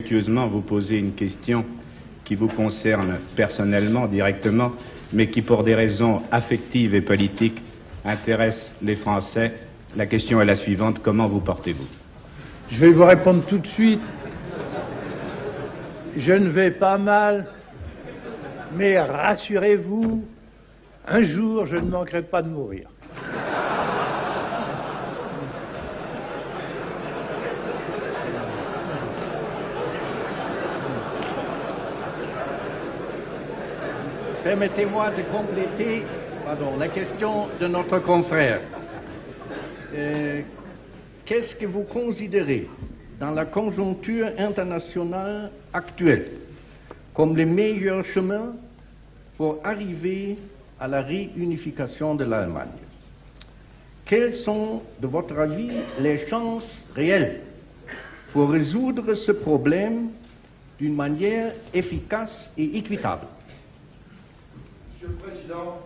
affectueusement vous poser une question qui vous concerne personnellement, directement, mais qui, pour des raisons affectives et politiques, intéresse les Français. La question est la suivante: comment vous portez-vous? Je vais vous répondre tout de suite. Je ne vais pas mal, mais rassurez-vous, un jour, je ne manquerai pas de mourir. Permettez-moi de compléter la question de notre confrère. Qu'est-ce que vous considérez, dans la conjoncture internationale actuelle, comme les meilleurs chemins pour arriver à la réunification de l'Allemagne? Quelles sont, de votre avis, les chances réelles pour résoudre ce problème d'une manière efficace et équitable? Monsieur le Président,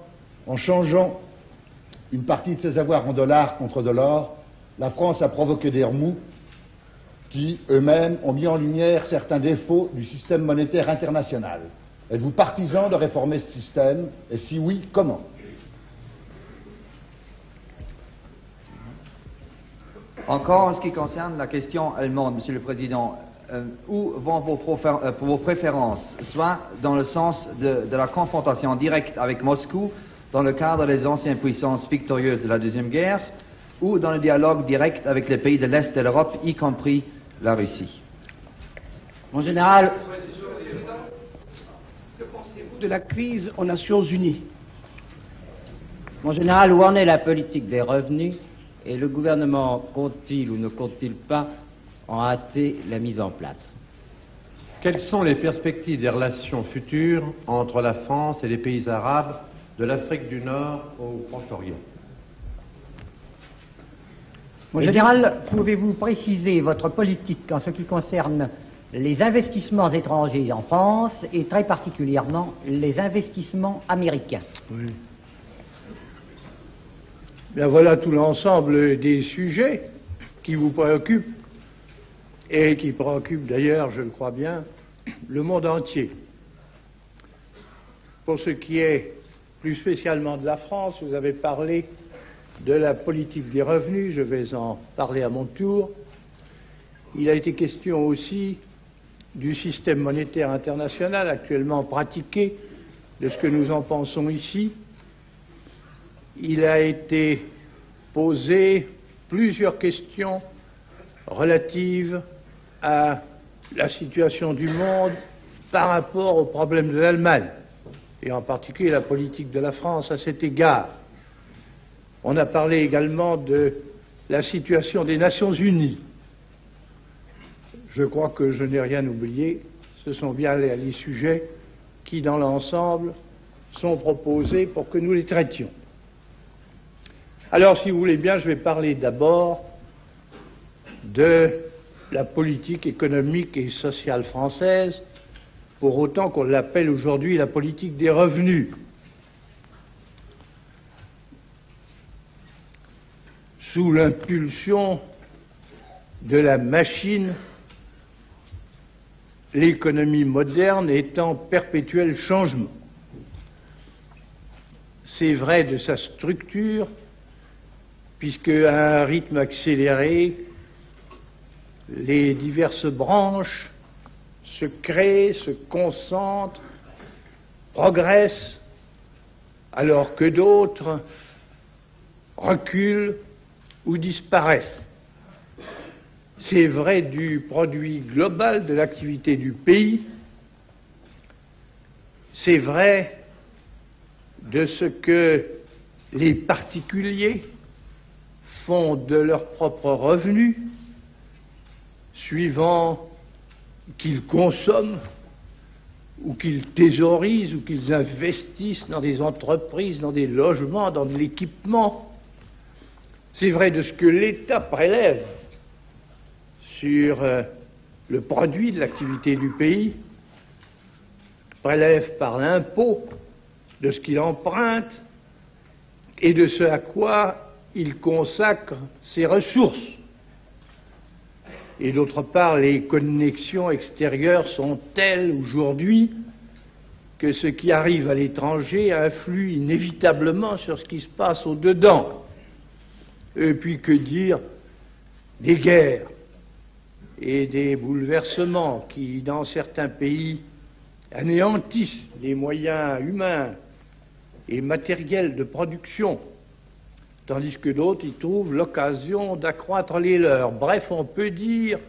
en changeant une partie de ses avoirs en dollars contre de l'or, la France a provoqué des remous qui, eux-mêmes, ont mis en lumière certains défauts du système monétaire international. Êtes-vous partisan de réformer ce système? Et si oui, comment? Encore en ce qui concerne la question allemande, Monsieur le Président, où vont vos préférences, soit dans le sens de la confrontation directe avec Moscou, dans le cadre des anciennes puissances victorieuses de la Deuxième Guerre, ou dans le dialogue direct avec les pays de l'Est de l'Europe, y compris la Russie? Mon général, que pensez-vous de la crise aux Nations Unies? Mon général, où en est la politique des revenus et le gouvernement compte-t-il ou ne compte-t-il pas en hâter la mise en place? Quelles sont les perspectives des relations futures entre la France et les pays arabes de l'Afrique du Nord au Proche-Orient? Mon général, pouvez-vous préciser votre politique en ce qui concerne les investissements étrangers en France et très particulièrement les investissements américains? Oui. Bien voilà tout l'ensemble des sujets qui vous préoccupent et qui préoccupent d'ailleurs, je le crois bien, le monde entier. Pour ce qui est plus spécialement de la France, vous avez parlé de la politique des revenus, je vais en parler à mon tour. Il a été question aussi du système monétaire international actuellement pratiqué, de ce que nous en pensons ici. Il a été posé plusieurs questions relatives à la situation du monde par rapport aux problèmes de l'Allemagne, et en particulier la politique de la France à cet égard. On a parlé également de la situation des Nations Unies. Je crois que je n'ai rien oublié. Ce sont bien les sujets qui, dans l'ensemble, sont proposés pour que nous les traitions. Alors, si vous voulez bien, je vais parler d'abord de la politique économique et sociale française, pour autant qu'on l'appelle aujourd'hui la politique des revenus. Sous l'impulsion de la machine, l'économie moderne est en perpétuel changement. C'est vrai de sa structure, puisque à un rythme accéléré, les diverses branches se créent, se concentrent, progressent, alors que d'autres reculent ou disparaissent. C'est vrai du produit global de l'activité du pays, c'est vrai de ce que les particuliers font de leurs propres revenus, suivant qu'ils consomment, ou qu'ils thésaurisent, ou qu'ils investissent dans des entreprises, dans des logements, dans de l'équipement. C'est vrai de ce que l'État prélève sur le produit de l'activité du pays, prélève par l'impôt, de ce qu'il emprunte et de ce à quoi il consacre ses ressources. Et d'autre part, les connexions extérieures sont telles aujourd'hui que ce qui arrive à l'étranger influe inévitablement sur ce qui se passe au-dedans. Et puis que dire des guerres et des bouleversements qui, dans certains pays, anéantissent les moyens humains et matériels de production, tandis que d'autres y trouvent l'occasion d'accroître les leurs. Bref, on peut dire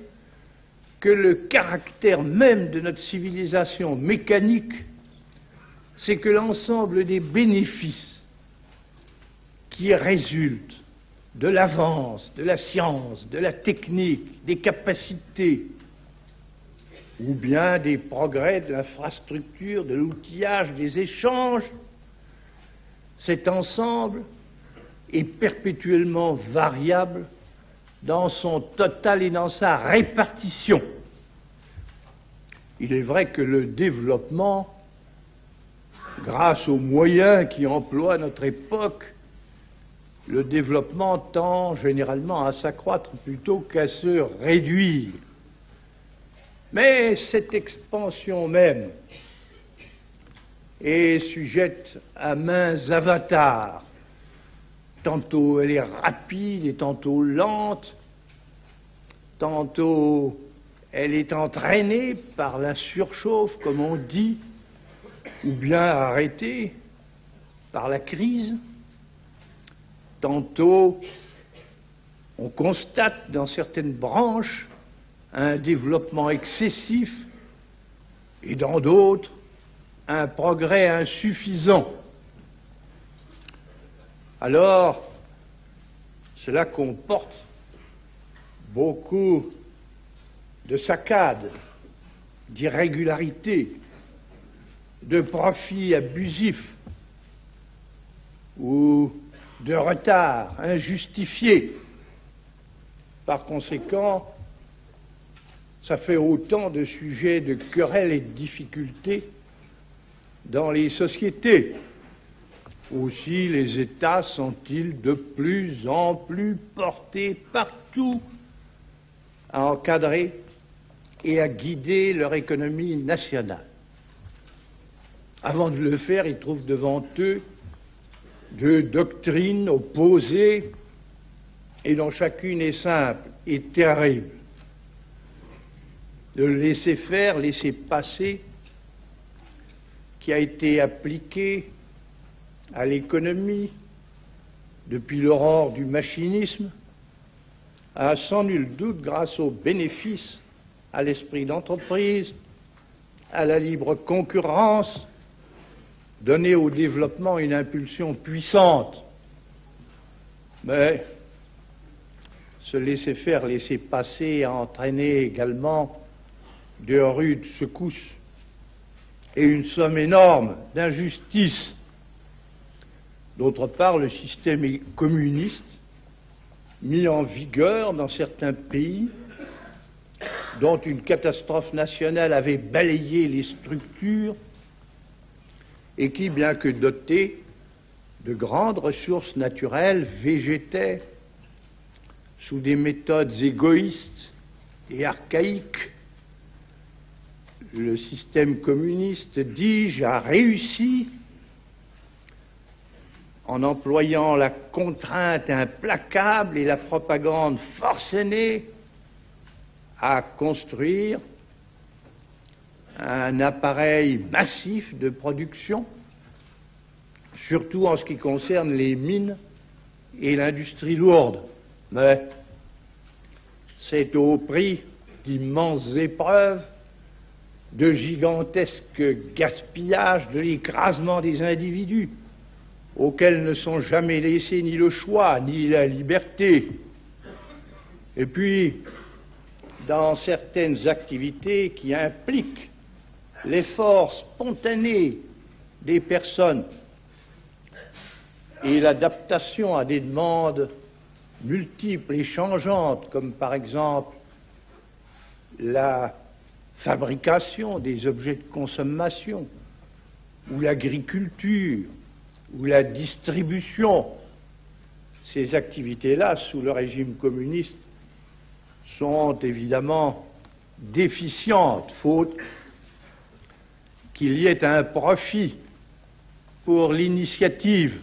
que le caractère même de notre civilisation mécanique, c'est que l'ensemble des bénéfices qui résultent de l'avance, de la science, de la technique, des capacités, ou bien des progrès de l'infrastructure, de l'outillage, des échanges, cet ensemble est perpétuellement variable dans son total et dans sa répartition. Il est vrai que le développement, grâce aux moyens qui emploient notre époque, le développement tend généralement à s'accroître plutôt qu'à se réduire. Mais cette expansion même est sujette à maints avatars. Tantôt elle est rapide et tantôt lente, tantôt elle est entraînée par la surchauffe, comme on dit, ou bien arrêtée par la crise. Tantôt on constate dans certaines branches un développement excessif et dans d'autres un progrès insuffisant. Alors, cela comporte beaucoup de saccades, d'irrégularités, de profits abusifs ou de retards injustifiés. Par conséquent, ça fait autant de sujets de querelles et de difficultés dans les sociétés. Aussi, les États sont-ils de plus en plus portés partout à encadrer et à guider leur économie nationale. Avant de le faire, ils trouvent devant eux deux doctrines opposées et dont chacune est simple et terrible. De laisser faire, laisser passer, qui a été appliqué à l'économie depuis l'aurore du machinisme, a sans nul doute, grâce aux bénéfices, à l'esprit d'entreprise, à la libre concurrence, donné au développement une impulsion puissante. Mais ce laisser-faire, laisser-passer a entraîné également de rudes secousses et une somme énorme d'injustices. D'autre part, le système communiste, mis en vigueur dans certains pays, dont une catastrophe nationale avait balayé les structures, et qui, bien que doté de grandes ressources naturelles, végétait sous des méthodes égoïstes et archaïques. Le système communiste, dis-je, a réussi en employant la contrainte implacable et la propagande forcenée à construire un appareil massif de production, surtout en ce qui concerne les mines et l'industrie lourde. Mais c'est au prix d'immenses épreuves, de gigantesques gaspillages, de l'écrasement des individus, auxquels ne sont jamais laissés ni le choix, ni la liberté. Et puis, dans certaines activités qui impliquent l'effort spontané des personnes et l'adaptation à des demandes multiples et changeantes, comme par exemple la fabrication des objets de consommation, ou l'agriculture, ou la distribution, ces activités-là, sous le régime communiste, sont évidemment déficientes, faute qu'il y ait un profit pour l'initiative.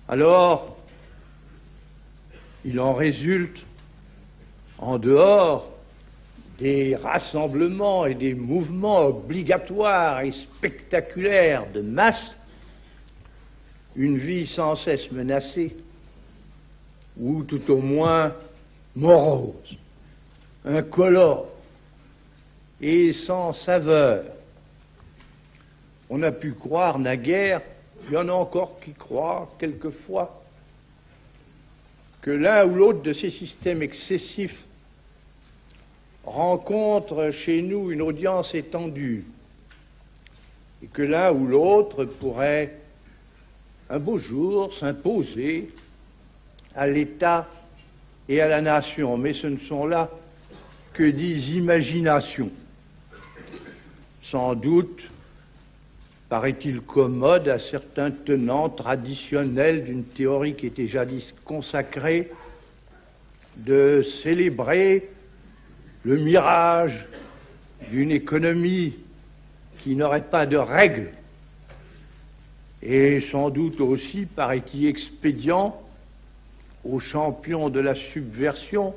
Alors, il en résulte, en dehors des rassemblements et des mouvements obligatoires et spectaculaires de masse, une vie sans cesse menacée, ou tout au moins morose, incolore et sans saveur. On a pu croire naguère, il y en a encore qui croient quelquefois, que l'un ou l'autre de ces systèmes excessifs rencontre chez nous une audience étendue et que l'un ou l'autre pourrait un beau jour s'imposer à l'État et à la nation. Mais ce ne sont là que des imaginations. Sans doute paraît-il commode à certains tenants traditionnels d'une théorie qui était jadis consacrée de célébrer le mirage d'une économie qui n'aurait pas de règles, et sans doute aussi paraît-il expédient aux champions de la subversion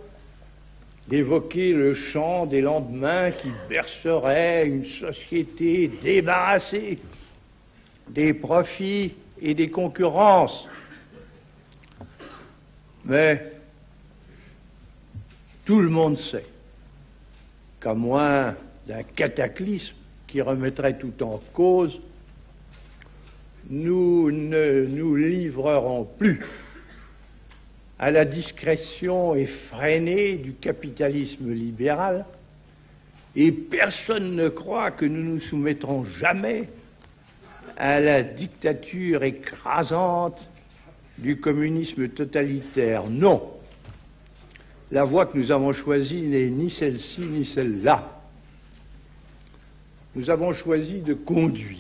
d'évoquer le chant des lendemains qui bercerait une société débarrassée des profits et des concurrences. Mais tout le monde sait qu'à moins d'un cataclysme qui remettrait tout en cause, nous ne nous livrerons plus à la discrétion effrénée du capitalisme libéral, et personne ne croit que nous nous soumettrons jamais à la dictature écrasante du communisme totalitaire. Non, la voie que nous avons choisie n'est ni celle-ci ni celle-là. Nous avons choisi de conduire,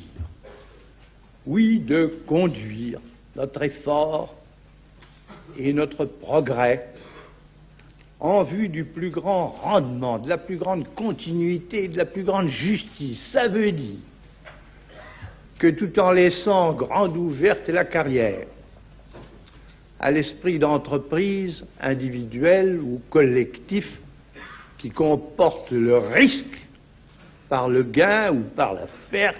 oui, de conduire notre effort et notre progrès en vue du plus grand rendement, de la plus grande continuité, de la plus grande justice. Ça veut dire que tout en laissant grande ouverte la carrière à l'esprit d'entreprise individuel ou collectif qui comporte le risque par le gain ou par la perte,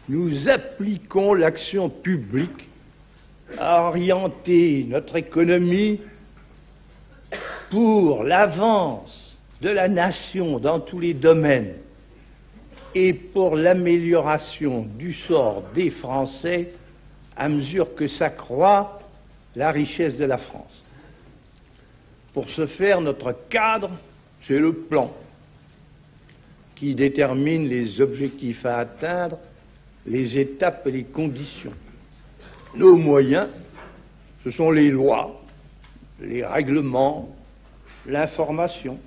nous appliquons l'action publique à orienter notre économie pour l'avance de la nation dans tous les domaines et pour l'amélioration du sort des Français à mesure que s'accroît la richesse de la France. Pour ce faire, notre cadre, c'est le plan qui détermine les objectifs à atteindre, les étapes et les conditions. Nos moyens, ce sont les lois, les règlements, l'information,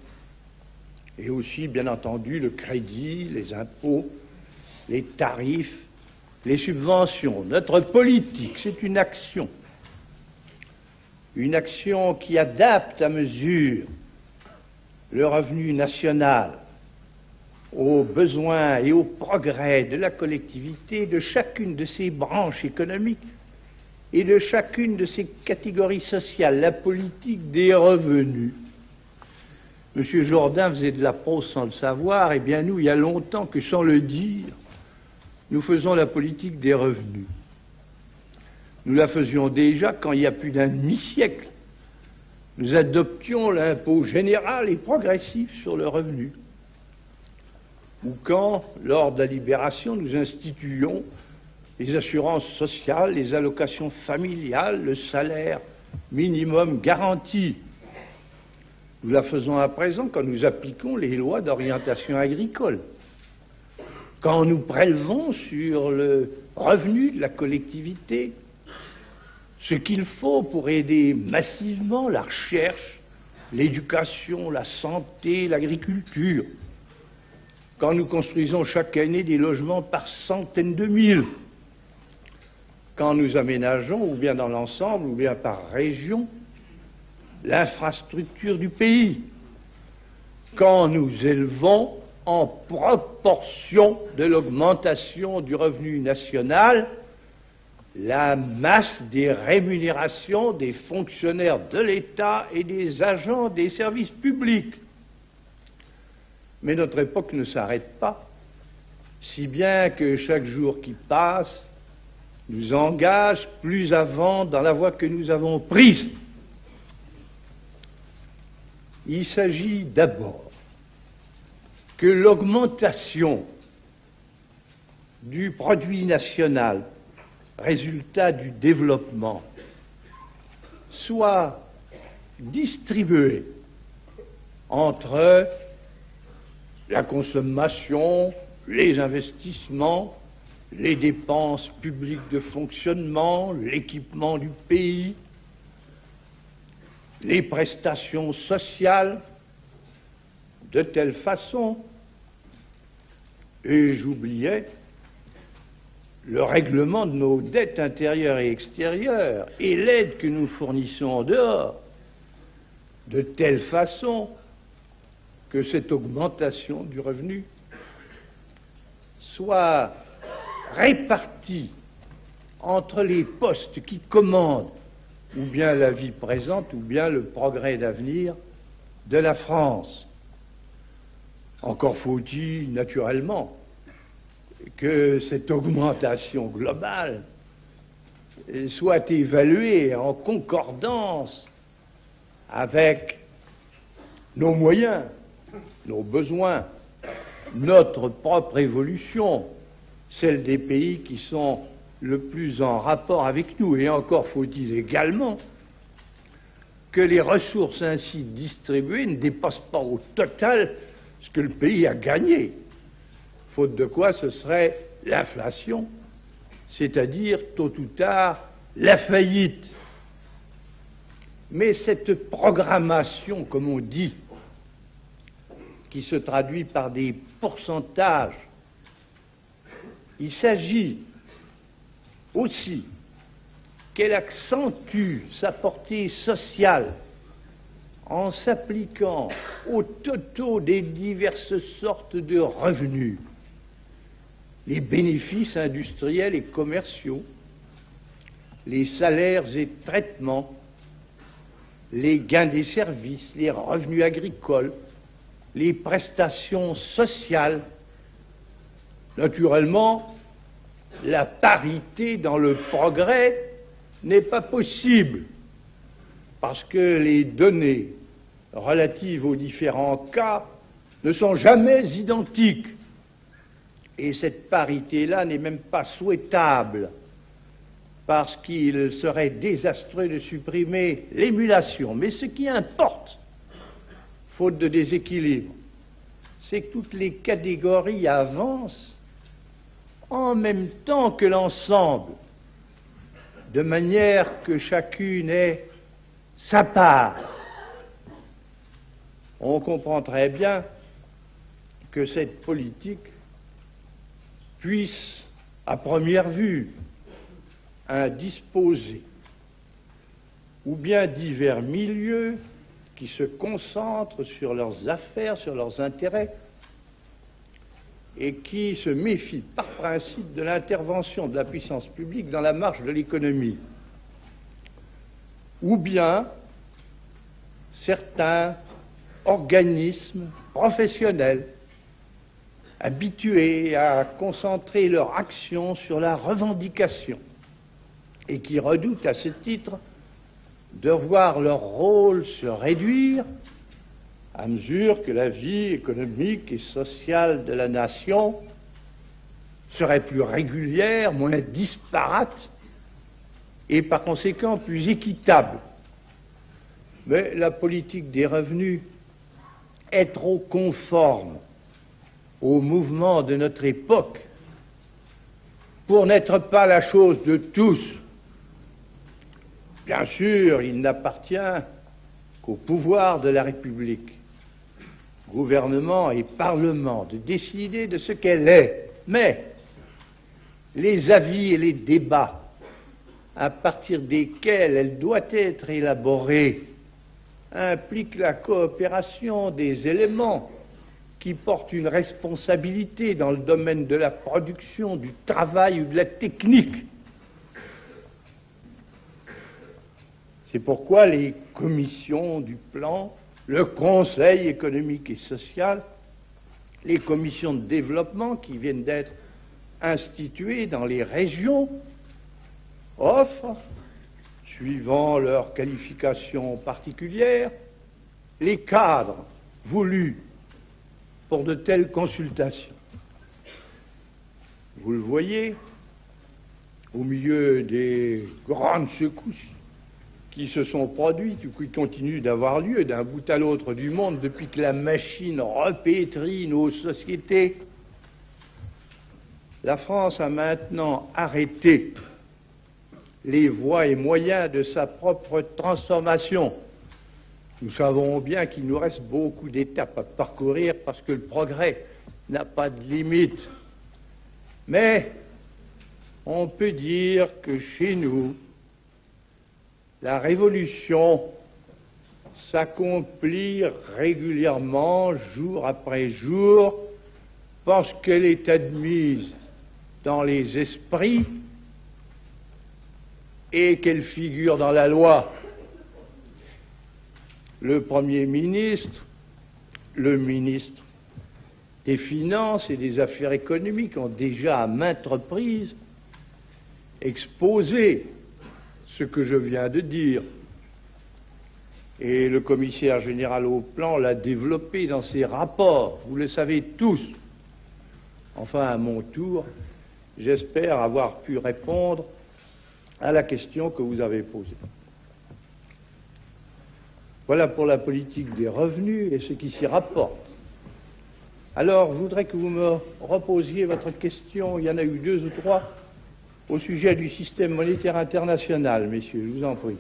et aussi, bien entendu, le crédit, les impôts, les tarifs, les subventions. Notre politique, c'est une action qui adapte à mesure le revenu national aux besoins et aux progrès de la collectivité, de chacune de ses branches économiques et de chacune de ses catégories sociales. La politique des revenus. M. Jourdain faisait de la prose sans le savoir, et bien nous, il y a longtemps que sans le dire, nous faisons la politique des revenus. Nous la faisions déjà quand il y a plus d'un demi-siècle. Nous adoptions l'impôt général et progressif sur le revenu. Ou quand, lors de la Libération, nous instituions les assurances sociales, les allocations familiales, le salaire minimum garanti. Nous la faisons à présent quand nous appliquons les lois d'orientation agricole, quand nous prélevons sur le revenu de la collectivité ce qu'il faut pour aider massivement la recherche, l'éducation, la santé, l'agriculture, quand nous construisons chaque année des logements par centaines de mille, quand nous aménageons, ou bien dans l'ensemble, ou bien par région, l'infrastructure du pays, quand nous élevons en proportion de l'augmentation du revenu national la masse des rémunérations des fonctionnaires de l'État et des agents des services publics. Mais notre époque ne s'arrête pas, si bien que chaque jour qui passe nous engage plus avant dans la voie que nous avons prise. Il s'agit d'abord que l'augmentation du produit national, résultat du développement, soit distribuée entre la consommation, les investissements, les dépenses publiques de fonctionnement, l'équipement du pays, les prestations sociales, de telle façon, et j'oubliais, le règlement de nos dettes intérieures et extérieures et l'aide que nous fournissons en dehors, de telle façon que cette augmentation du revenu soit répartie entre les postes qui commandent ou bien la vie présente ou bien le progrès d'avenir de la France. Encore faut-il, naturellement, que cette augmentation globale soit évaluée en concordance avec nos moyens, nos besoins, notre propre évolution, celle des pays qui sont le plus en rapport avec nous. Et encore faut-il également que les ressources ainsi distribuées ne dépassent pas au total ce que le pays a gagné, faute de quoi ce serait l'inflation, c'est-à-dire tôt ou tard la faillite. Mais cette programmation, comme on dit, qui se traduit par des pourcentages, il s'agit aussi qu'elle accentue sa portée sociale en s'appliquant au totaux des diverses sortes de revenus, les bénéfices industriels et commerciaux, les salaires et traitements, les gains des services, les revenus agricoles, les prestations sociales. Naturellement, la parité dans le progrès n'est pas possible, parce que les données relatives aux différents cas ne sont jamais identiques. Et cette parité-là n'est même pas souhaitable, parce qu'il serait désastreux de supprimer l'émulation. Mais ce qui importe, faute de déséquilibre, c'est que toutes les catégories avancent en même temps que l'ensemble, de manière que chacune ait sa part. On comprend très bien que cette politique puisse, à première vue, indisposer, ou bien divers milieux qui se concentrent sur leurs affaires, sur leurs intérêts, et qui se méfient par principe de l'intervention de la puissance publique dans la marche de l'économie, ou bien certains organismes professionnels habitués à concentrer leur action sur la revendication et qui redoutent à ce titre de voir leur rôle se réduire à mesure que la vie économique et sociale de la nation serait plus régulière, moins disparate et par conséquent plus équitable. Mais la politique des revenus est trop conforme au mouvement de notre époque pour n'être pas la chose de tous. Bien sûr, il n'appartient qu'au pouvoir de la République, gouvernement et Parlement, de décider de ce qu'elle est. Mais les avis et les débats à partir desquels elle doit être élaborée implique la coopération des éléments qui portent une responsabilité dans le domaine de la production, du travail ou de la technique. C'est pourquoi les commissions du plan, le Conseil économique et social, les commissions de développement qui viennent d'être instituées dans les régions offrent, suivant leurs qualifications particulières, les cadres voulus pour de telles consultations. Vous le voyez, au milieu des grandes secousses qui se sont produites ou qui continuent d'avoir lieu d'un bout à l'autre du monde depuis que la machine repétrit nos sociétés, la France a maintenant arrêté les voies et moyens de sa propre transformation. Nous savons bien qu'il nous reste beaucoup d'étapes à parcourir parce que le progrès n'a pas de limite. Mais on peut dire que chez nous, la révolution s'accomplit régulièrement, jour après jour, parce qu'elle est admise dans les esprits et qu'elle figure dans la loi. Le Premier ministre, le ministre des Finances et des Affaires économiques ont déjà à maintes reprises exposé ce que je viens de dire. Et le commissaire général au plan l'a développé dans ses rapports. Vous le savez tous. Enfin, à mon tour, j'espère avoir pu répondre à la question que vous avez posée. Voilà pour la politique des revenus et ce qui s'y rapporte. Alors, je voudrais que vous me reposiez votre question, il y en a eu 2 ou 3, au sujet du système monétaire international, messieurs, je vous en prie.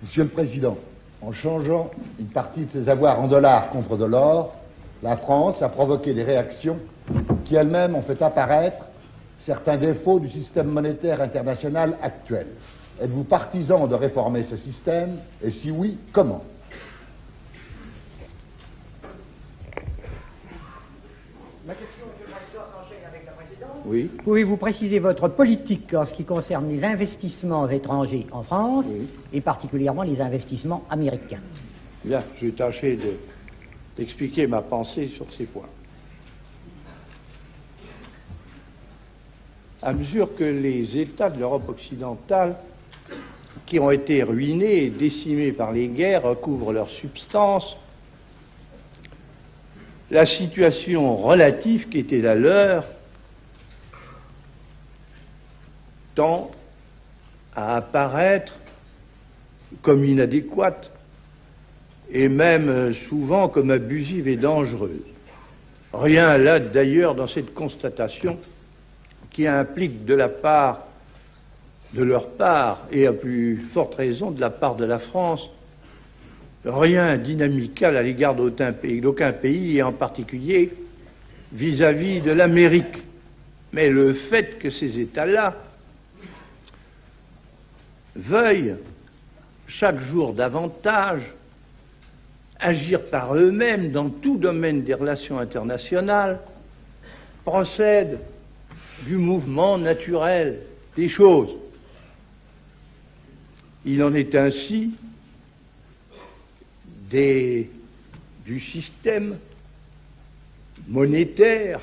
Monsieur le Président, en changeant une partie de ses avoirs en dollars contre de l'or, la France a provoqué des réactions qui elles-mêmes ont fait apparaître certains défauts du système monétaire international actuel. Êtes-vous partisan de réformer ce système? Et si oui, comment? Ma question, Monsieur le Président, s'enchaîne avec la précédente. Oui. Pouvez-vous préciser votre politique en ce qui concerne les investissements étrangers en France, Oui. et particulièrement les investissements américains? Bien, je vais tâcher d'expliquer ma pensée sur ces points. À mesure que les États de l'Europe occidentale, qui ont été ruinés et décimés par les guerres, recouvrent leur substance, la situation relative qui était la leur tend à apparaître comme inadéquate et même souvent comme abusive et dangereuse. Rien là d'ailleurs dans cette constatation qui implique de leur part, et à plus forte raison de la part de la France, rien d'inamical à l'égard d'aucun pays, et en particulier vis-à-vis de l'Amérique. Mais le fait que ces États-là veuillent chaque jour davantage agir par eux-mêmes dans tout domaine des relations internationales procède du mouvement naturel des choses. Il en est ainsi du système monétaire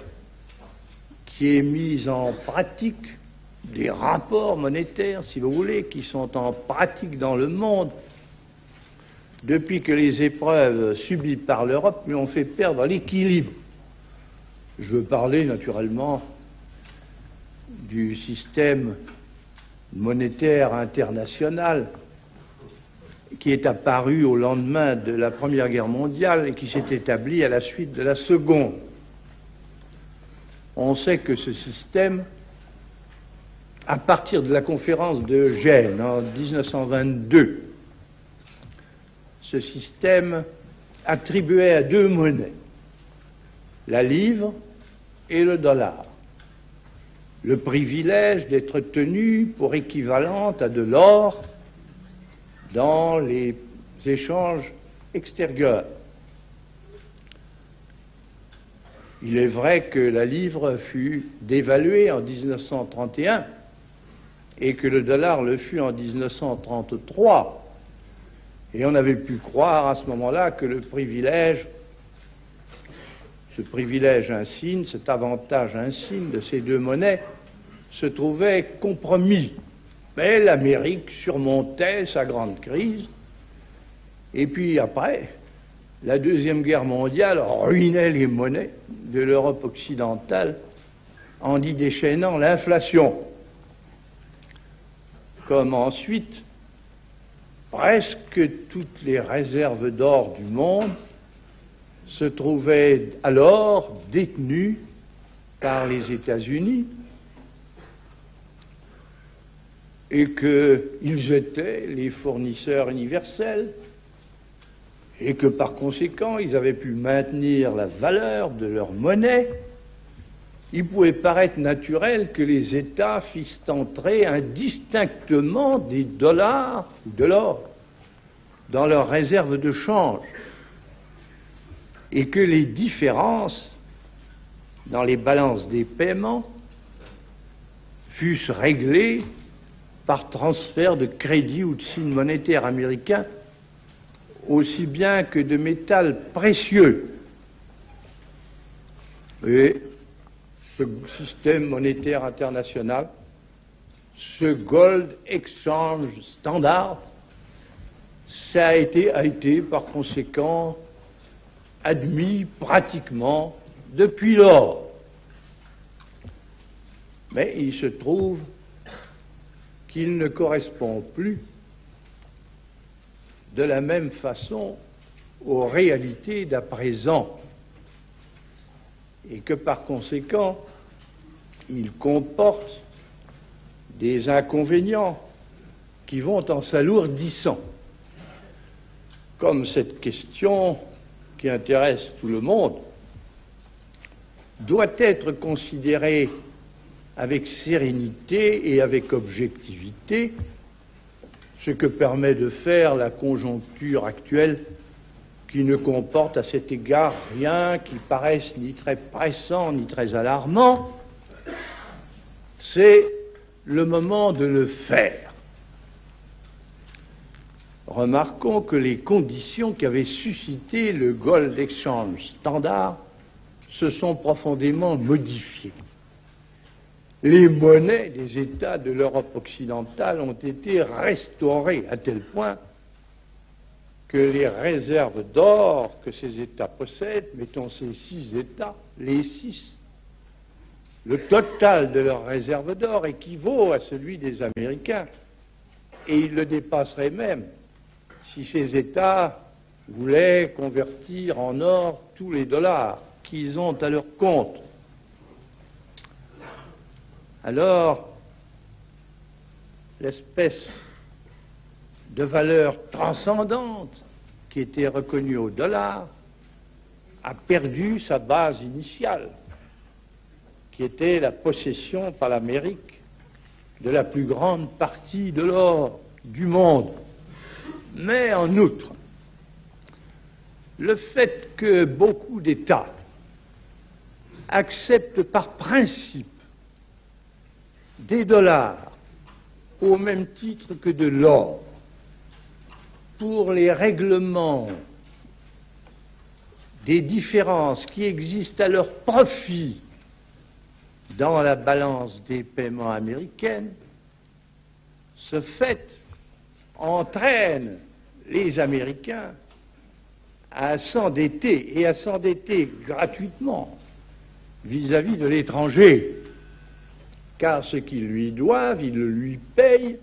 qui est mis en pratique, des rapports monétaires, si vous voulez, qui sont en pratique dans le monde depuis que les épreuves subies par l'Europe lui ont fait perdre l'équilibre. Je veux parler naturellement du système monétaire international qui est apparu au lendemain de la Première Guerre mondiale et qui s'est établi à la suite de la Seconde. On sait que ce système, à partir de la conférence de Gênes en 1922, ce système attribuait à 2 monnaies, la livre et le dollar, le privilège d'être tenu pour équivalente à de l'or dans les échanges extérieurs. Il est vrai que la livre fut dévaluée en 1931 et que le dollar le fut en 1933. Et on avait pu croire à ce moment-là que ce privilège insigne, cet avantage insigne de ces deux monnaies se trouvait compromis. Mais l'Amérique surmontait sa grande crise. Et puis après, la Deuxième Guerre mondiale ruinait les monnaies de l'Europe occidentale en y déchaînant l'inflation. Comme ensuite, presque toutes les réserves d'or du monde se trouvaient alors détenues par les États-Unis et qu'ils étaient les fournisseurs universels et que par conséquent ils avaient pu maintenir la valeur de leur monnaie, il pouvait paraître naturel que les États fissent entrer indistinctement des dollars ou de l'or dans leurs réserves de change et que les différences dans les balances des paiements fussent réglées par transfert de crédit ou de signes monétaires américains aussi bien que de métal précieux. Et ce système monétaire international, ce Gold Exchange Standard, ça a été par conséquent admis pratiquement depuis lors. Mais il se trouve qu'il ne correspond plus de la même façon aux réalités d'à présent et que par conséquent il comporte des inconvénients qui vont en s'alourdissant, comme cette question qui intéresse tout le monde doit être considérée avec sérénité et avec objectivité, ce que permet de faire la conjoncture actuelle qui ne comporte à cet égard rien qui paraisse ni très pressant ni très alarmant. C'est le moment de le faire. Remarquons que les conditions qui avaient suscité le Gold Exchange Standard se sont profondément modifiées. Les monnaies des États de l'Europe occidentale ont été restaurées à tel point que les réserves d'or que ces États possèdent, mettons ces 6 États, les 6, le total de leurs réserves d'or équivaut à celui des Américains, et il le dépasserait même si ces États voulaient convertir en or tous les dollars qu'ils ont à leur compte. Alors, l'espèce de valeur transcendante qui était reconnue au dollar a perdu sa base initiale, qui était la possession par l'Amérique de la plus grande partie de l'or du monde. Mais en outre, le fait que beaucoup d'États acceptent par principe des dollars au même titre que de l'or pour les règlements des différences qui existent à leur profit dans la balance des paiements américaine, ce fait entraîne les Américains à s'endetter et à s'endetter gratuitement vis-à-vis de l'étranger, car ce qu'ils lui doivent, ils le lui payent,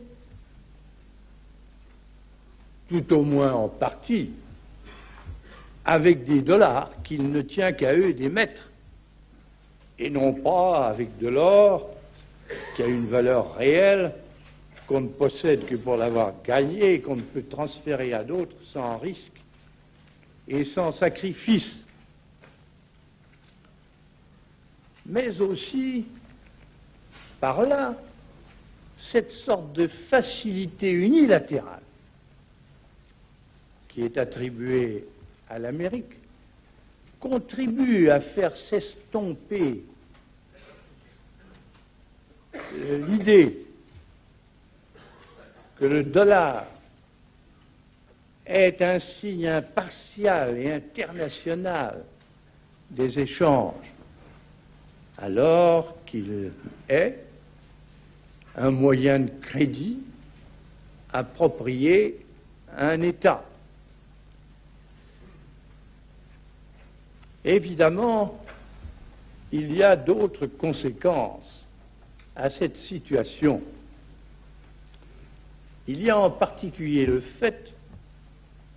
tout au moins en partie, avec des dollars qu'il ne tient qu'à eux d'émettre, et non pas avec de l'or qui a une valeur réelle, qu'on ne possède que pour l'avoir gagné, et qu'on ne peut transférer à d'autres sans risque et sans sacrifice. Mais aussi, par là, cette sorte de facilité unilatérale qui est attribué à l'Amérique contribue à faire s'estomper l'idée que le dollar est un signe impartial et international des échanges, alors qu'il est un moyen de crédit approprié à un État. Évidemment, il y a d'autres conséquences à cette situation. Il y a en particulier le fait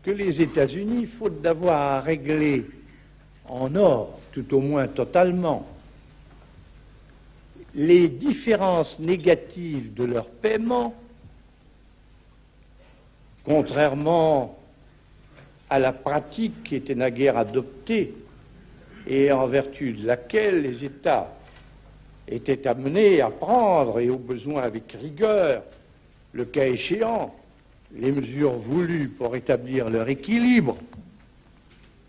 que les États-Unis, faute d'avoir à régler en or, tout au moins totalement, les différences négatives de leur paiement, contrairement à la pratique qui était naguère adoptée et en vertu de laquelle les États étaient amenés à prendre, et au besoin avec rigueur, le cas échéant, les mesures voulues pour établir leur équilibre,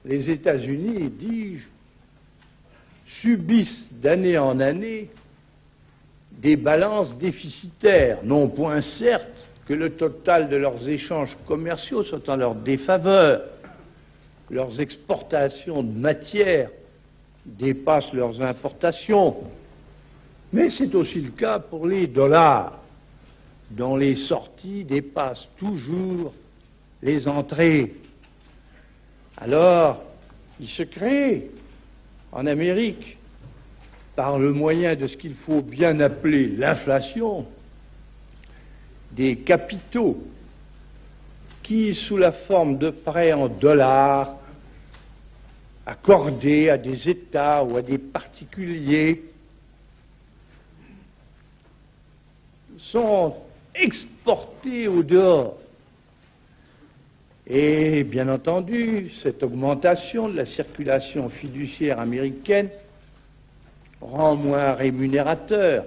les États-Unis, dis-je, subissent d'année en année des balances déficitaires, non point certes que le total de leurs échanges commerciaux soit en leur défaveur, leurs exportations de matières dépassent leurs importations, mais c'est aussi le cas pour les dollars, dont les sorties dépassent toujours les entrées. Alors, il se crée en Amérique, par le moyen de ce qu'il faut bien appeler l'inflation, des capitaux qui, sous la forme de prêts en dollars accordés à des États ou à des particuliers, sont exportés au dehors. Et bien entendu, cette augmentation de la circulation fiduciaire américaine rend moins rémunérateurs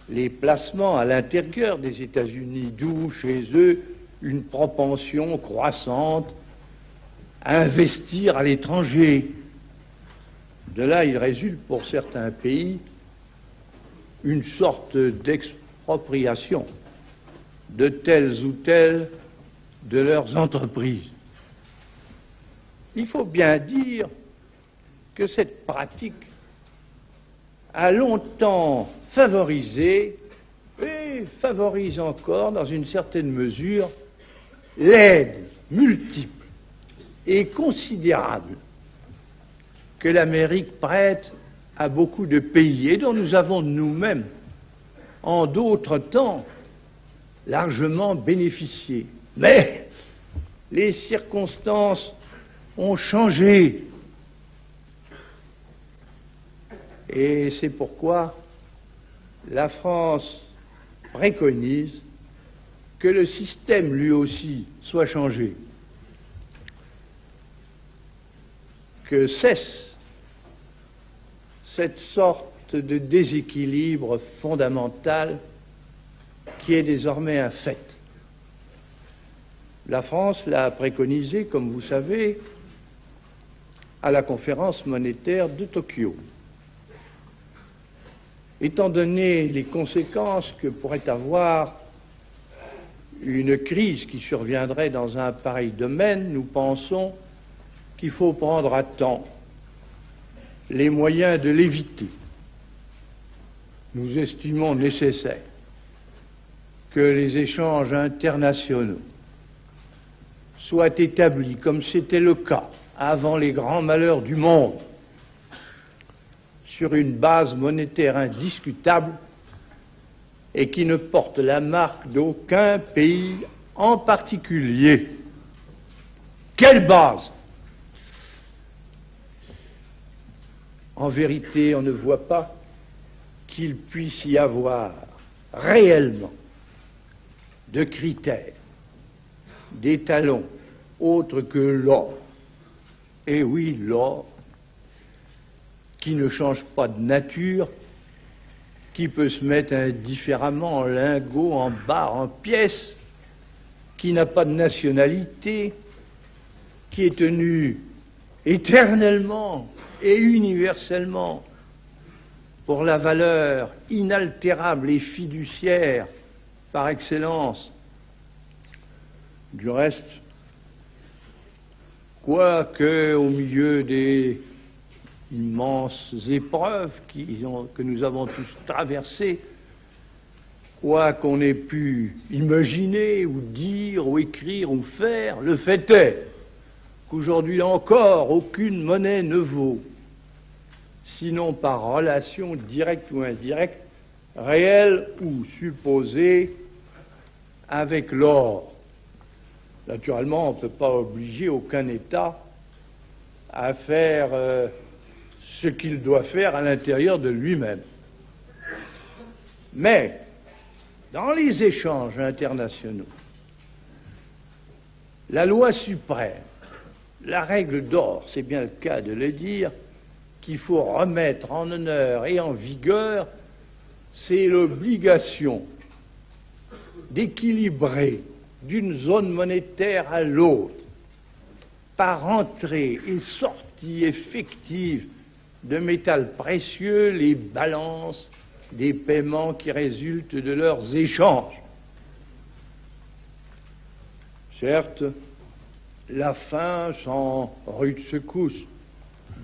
les placements à l'intérieur des États-Unis, d'où chez eux une propension croissante à investir à l'étranger. De là, il résulte pour certains pays une sorte d'expropriation de telles ou telles de leurs entreprises. Il faut bien dire que cette pratique a longtemps favorisé et favorise encore dans une certaine mesure l'aide multiple et considérable que l'Amérique prête à beaucoup de pays et dont nous avons nous-mêmes en d'autres temps largement bénéficié. Mais les circonstances ont changé. Et c'est pourquoi la France préconise que le système lui aussi soit changé, que cesse cette sorte de déséquilibre fondamental qui est désormais un fait. La France l'a préconisé, comme vous savez, à la conférence monétaire de Tokyo. Étant donné les conséquences que pourrait avoir une crise qui surviendrait dans un pareil domaine, nous pensons qu'il faut prendre à temps les moyens de l'éviter. Nous estimons nécessaire que les échanges internationaux soient établis, comme c'était le cas avant les grands malheurs du monde, sur une base monétaire indiscutable et qui ne porte la marque d'aucun pays en particulier. Quelle base? En vérité, on ne voit pas qu'il puisse y avoir réellement de critères, d'étalons autres que l'or. Et oui, l'or, qui ne change pas de nature, qui peut se mettre indifféremment en lingots, en barres, en pièces, qui n'a pas de nationalité, qui est tenu éternellement et universellement pour la valeur inaltérable et fiduciaire par excellence. Du reste, quoique au milieu des immenses épreuves que nous avons tous traversées, quoi qu'on ait pu imaginer ou dire ou écrire ou faire, le fait est qu'aujourd'hui encore aucune monnaie ne vaut, sinon par relation directe ou indirecte, réelle ou supposée, avec l'or. Naturellement, on ne peut pas obliger aucun État à faire ce qu'il doit faire à l'intérieur de lui-même. Mais, dans les échanges internationaux, la loi suprême, la règle d'or, c'est bien le cas de le dire, qu'il faut remettre en honneur et en vigueur, c'est l'obligation d'équilibrer d'une zone monétaire à l'autre, par entrée et sortie effective de métals précieux, les balances des paiements qui résultent de leurs échanges. Certes, la fin sans rude secousse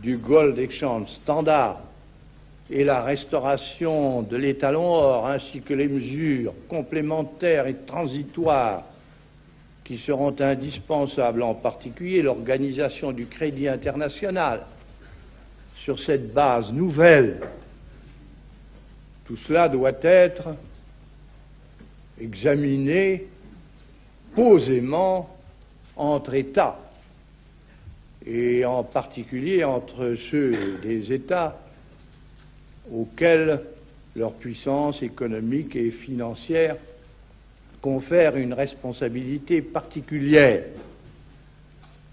du Gold Exchange Standard et la restauration de l'étalon or ainsi que les mesures complémentaires et transitoires qui seront indispensables, en particulier l'organisation du crédit international sur cette base nouvelle, tout cela doit être examiné posément entre États, et en particulier entre ceux des États auxquels leur puissance économique et financière confère une responsabilité particulière.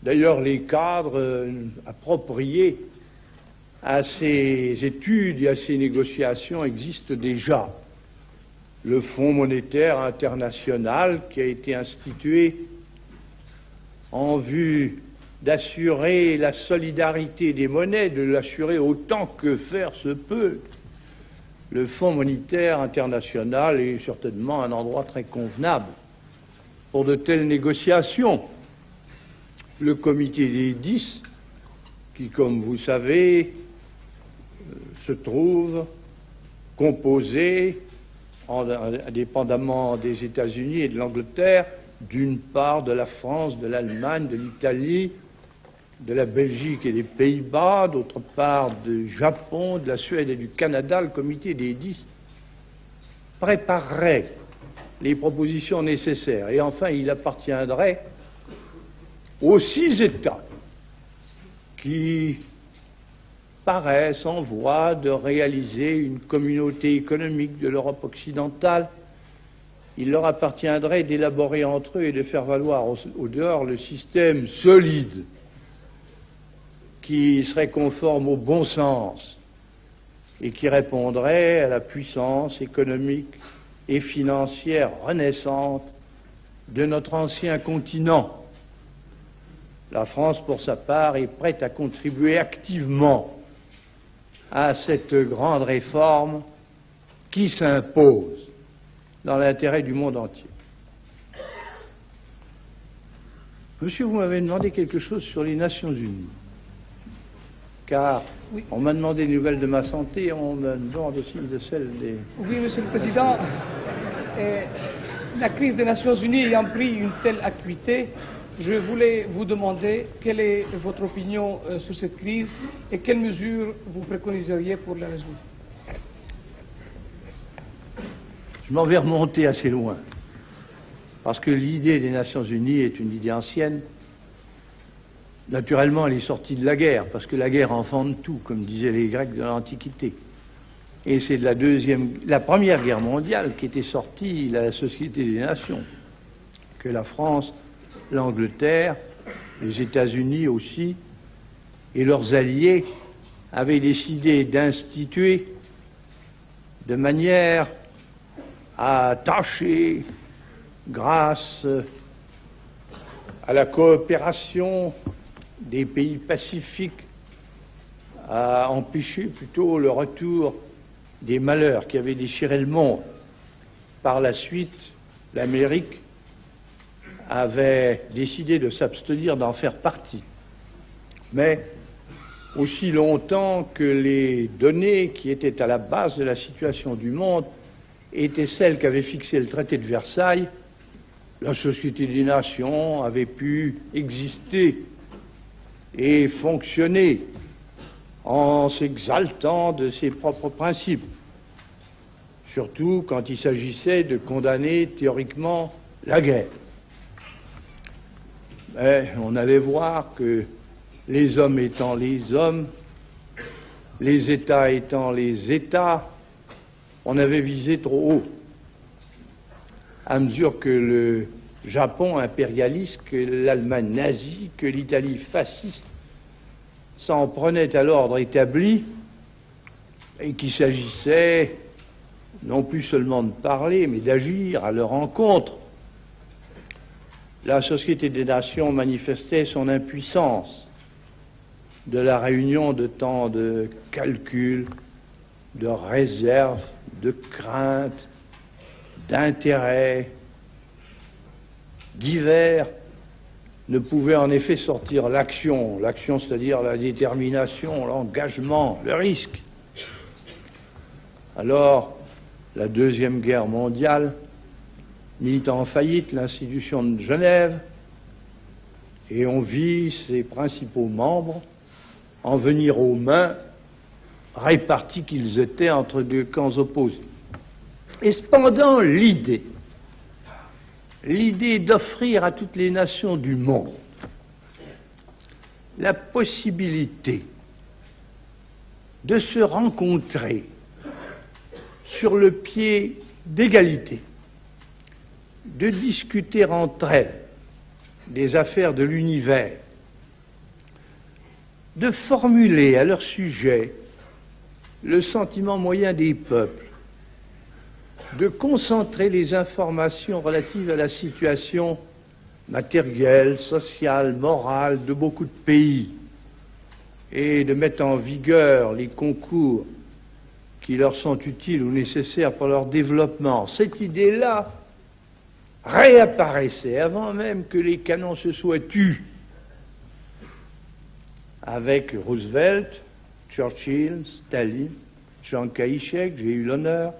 D'ailleurs, les cadres appropriés à ces études et à ces négociations existent déjà. Le Fonds monétaire international qui a été institué en vue d'assurer la solidarité des monnaies, de l'assurer autant que faire se peut. Le Fonds monétaire international est certainement un endroit très convenable pour de telles négociations. Le comité des 10, qui, comme vous savez, se trouve composé, indépendamment des États-Unis et de l'Angleterre, d'une part de la France, de l'Allemagne, de l'Italie, de la Belgique et des Pays-Bas, d'autre part du Japon, de la Suède et du Canada. Le comité des 10 préparerait les propositions nécessaires. Et enfin, il appartiendrait aux 6 États qui paraissent en voie de réaliser une communauté économique de l'Europe occidentale. Il leur appartiendrait d'élaborer entre eux et de faire valoir au dehors le système solide qui serait conforme au bon sens et qui répondrait à la puissance économique et financière renaissante de notre ancien continent. La France, pour sa part, est prête à contribuer activement à cette grande réforme qui s'impose dans l'intérêt du monde entier. Monsieur, vous m'avez demandé quelque chose sur les Nations Unies. Car oui, on m'a demandé des nouvelles de ma santé, on me demande aussi de celles des... Oui, Monsieur le Président, la crise des Nations Unies ayant pris une telle acuité, je voulais vous demander quelle est votre opinion sur cette crise et quelles mesures vous préconiseriez pour la résoudre. Je m'en vais remonter assez loin, parce que l'idée des Nations Unies est une idée ancienne. Naturellement, elle est sortie de la guerre, parce que la guerre enfante tout, comme disaient les Grecs de l'Antiquité. Et c'est de la Première Guerre mondiale qu'était sortie la Société des Nations, que la France, l'Angleterre, les États-Unis aussi, et leurs alliés avaient décidé d'instituer de manière à tâcher, grâce à la coopération des pays pacifiques a empêché plutôt le retour des malheurs qui avaient déchiré le monde. Par la suite, l'Amérique avait décidé de s'abstenir d'en faire partie. Mais aussi longtemps que les données qui étaient à la base de la situation du monde étaient celles qu'avait fixées le traité de Versailles, la Société des Nations avait pu exister et fonctionner en s'exaltant de ses propres principes, surtout quand il s'agissait de condamner théoriquement la guerre. Mais on allait voir que les hommes étant les hommes, les États étant les États, on avait visé trop haut. À mesure que le Japon impérialiste, que l'Allemagne nazie, que l'Italie fasciste s'en prenaient à l'ordre établi, et qu'il s'agissait non plus seulement de parler, mais d'agir à leur encontre, la Société des Nations manifestait son impuissance de la réunion de tant de calculs, de réserves, de craintes, d'intérêts divers, ne pouvait en effet sortir l'action, c'est-à-dire la détermination, l'engagement, le risque. Alors, la Deuxième Guerre mondiale mit en faillite l'institution de Genève et on vit ses principaux membres en venir aux mains, répartis qu'ils étaient entre deux camps opposés. Et cependant, l'idée d'offrir à toutes les nations du monde la possibilité de se rencontrer sur le pied d'égalité, de discuter entre elles des affaires de l'univers, de formuler à leur sujet le sentiment moyen des peuples, de concentrer les informations relatives à la situation matérielle, sociale, morale de beaucoup de pays et de mettre en vigueur les concours qui leur sont utiles ou nécessaires pour leur développement. Cette idée-là réapparaissait avant même que les canons se soient tus avec Roosevelt, Churchill, Staline, Chiang Kai-shek. J'ai eu l'honneur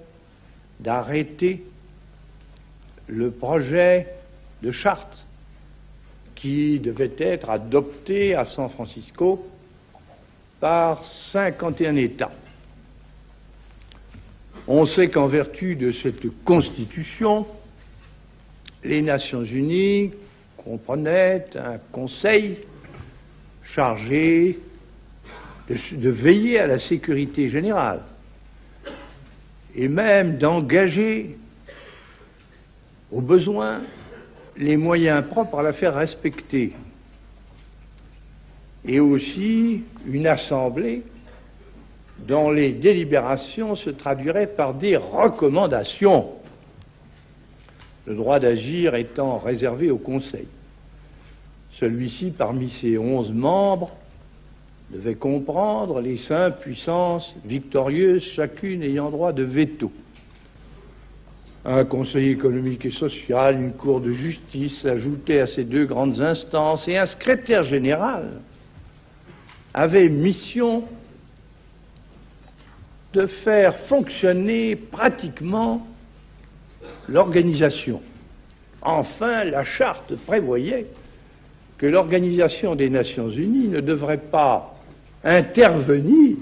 d'arrêter le projet de charte qui devait être adopté à San Francisco par 51 États. On sait qu'en vertu de cette constitution, les Nations Unies comprenaient un conseil chargé de veiller à la sécurité générale et même d'engager au besoin les moyens propres à la faire respecter, et aussi une assemblée dont les délibérations se traduiraient par des recommandations, le droit d'agir étant réservé au Conseil. Celui-ci, parmi ses 11 membres, devait comprendre les 5 puissances victorieuses, chacune ayant droit de veto. Un Conseil économique et social, une Cour de justice ajoutait à ces 2 grandes instances, et un secrétaire général avait mission de faire fonctionner pratiquement l'organisation. Enfin, la charte prévoyait que l'Organisation des Nations Unies ne devrait pas intervenir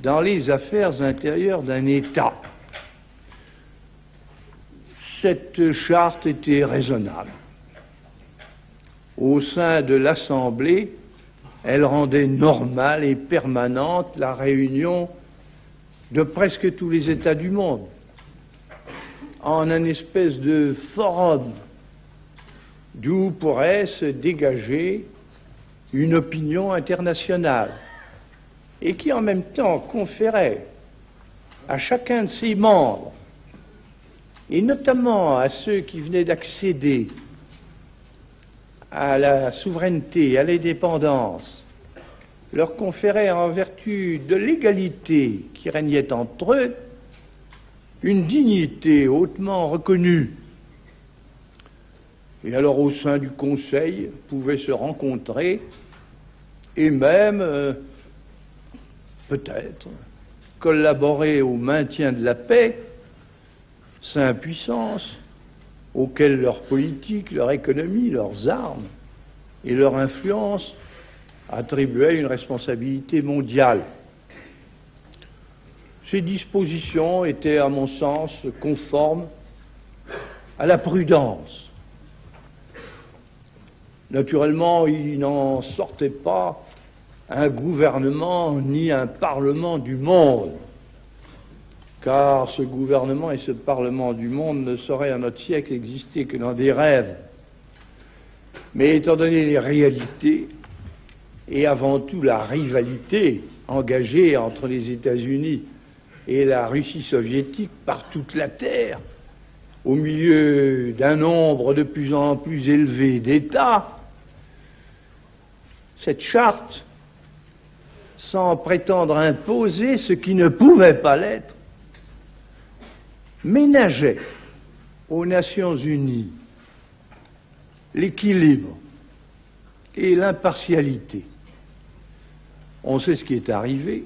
dans les affaires intérieures d'un État. Cette charte était raisonnable. Au sein de l'Assemblée, elle rendait normale et permanente la réunion de presque tous les États du monde en un espèce de forum d'où pourrait se dégager une opinion internationale et qui en même temps conférait à chacun de ses membres, et notamment à ceux qui venaient d'accéder à la souveraineté, à l'indépendance, leur conférait en vertu de l'égalité qui régnait entre eux une dignité hautement reconnue. Et alors au sein du Conseil pouvaient se rencontrer et même peut-être collaborer au maintien de la paix cinq puissances auxquelles leur politique, leur économie, leurs armes et leur influence attribuaient une responsabilité mondiale. Ces dispositions étaient, à mon sens, conformes à la prudence. Naturellement, il n'en sortait pas un gouvernement ni un parlement du monde, car ce gouvernement et ce parlement du monde ne sauraient à notre siècle exister que dans des rêves. Mais étant donné les réalités, et avant tout la rivalité engagée entre les États-Unis et la Russie soviétique par toute la Terre, au milieu d'un nombre de plus en plus élevé d'États, cette charte, sans prétendre imposer ce qui ne pouvait pas l'être, ménageait aux Nations Unies l'équilibre et l'impartialité. On sait ce qui est arrivé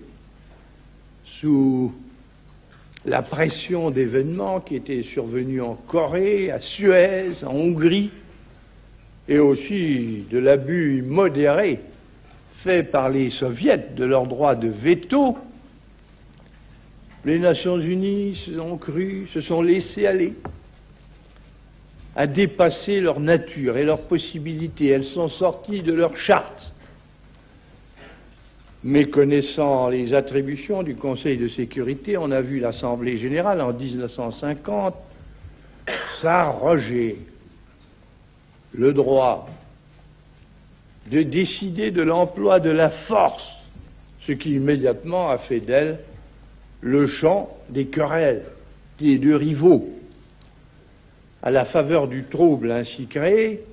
sous la pression d'événements qui étaient survenus en Corée, à Suez, en Hongrie, et aussi de l'abus modéré fait par les soviets de leur droit de veto. Les Nations Unies se sont laissées aller à dépasser leur nature et leurs possibilités. Elles sont sorties de leur charte, méconnaissant les attributions du Conseil de sécurité. On a vu l'Assemblée générale en 1950 s'arroger le droit de décider de l'emploi de la force, ce qui immédiatement a fait d'elle le champ des querelles des deux rivaux. À la faveur du trouble ainsi créé,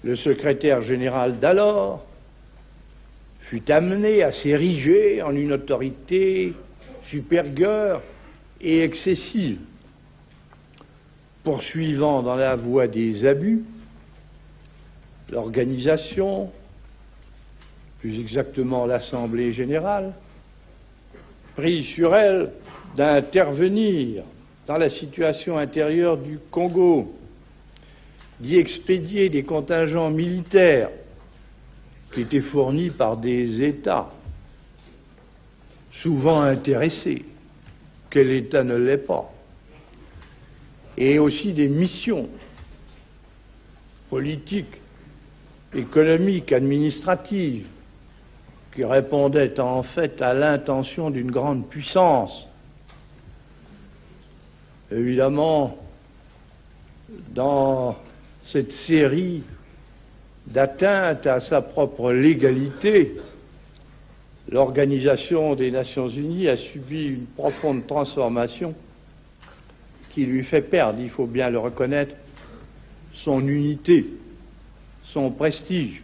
le secrétaire général d'alors fut amené à s'ériger en une autorité supérieure et excessive, poursuivant dans la voie des abus l'organisation, plus exactement l'Assemblée générale, prit sur elle d'intervenir dans la situation intérieure du Congo, d'y expédier des contingents militaires qui étaient fournis par des États souvent intéressés, quel État ne l'est pas, et aussi des missions politiques, économiques, administratives, qui répondaient en fait à l'intention d'une grande puissance. Évidemment, dans cette série d'atteintes à sa propre légalité, l'Organisation des Nations Unies a subi une profonde transformation qui lui fait perdre, il faut bien le reconnaître, son unité, son prestige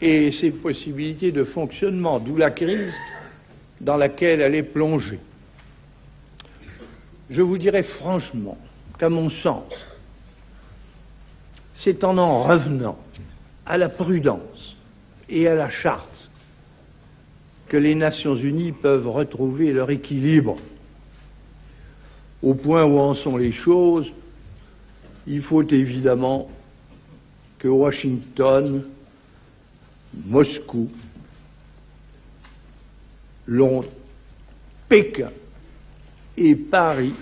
et ses possibilités de fonctionnement, d'où la crise dans laquelle elle est plongée. Je vous dirais franchement qu'à mon sens, c'est en revenant à la prudence et à la charte que les Nations Unies peuvent retrouver leur équilibre. Au point où en sont les choses, il faut évidemment que Washington, Moscou, Londres, Pékin et Paris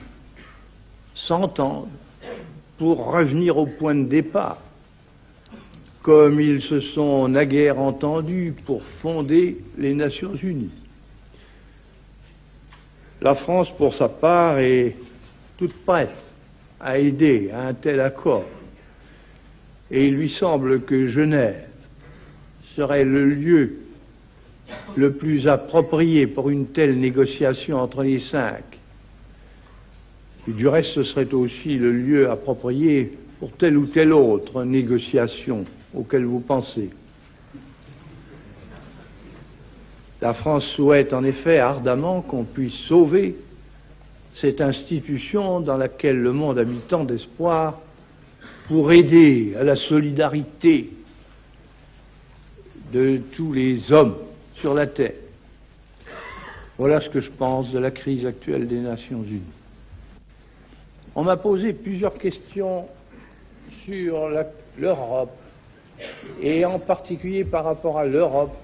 s'entendent pour revenir au point de départ, comme ils se sont naguère entendus pour fonder les Nations Unies. La France, pour sa part, est toute prête à aider à un tel accord, et il lui semble que Genève serait le lieu le plus approprié pour une telle négociation entre les cinq. Et du reste, ce serait aussi le lieu approprié pour telle ou telle autre négociation auxquels vous pensez. La France souhaite en effet ardemment qu'on puisse sauver cette institution dans laquelle le monde a mis tant d'espoir pour aider à la solidarité de tous les hommes sur la terre. Voilà ce que je pense de la crise actuelle des Nations Unies. On m'a posé plusieurs questions sur l'Europe, et en particulier par rapport à l'Europe,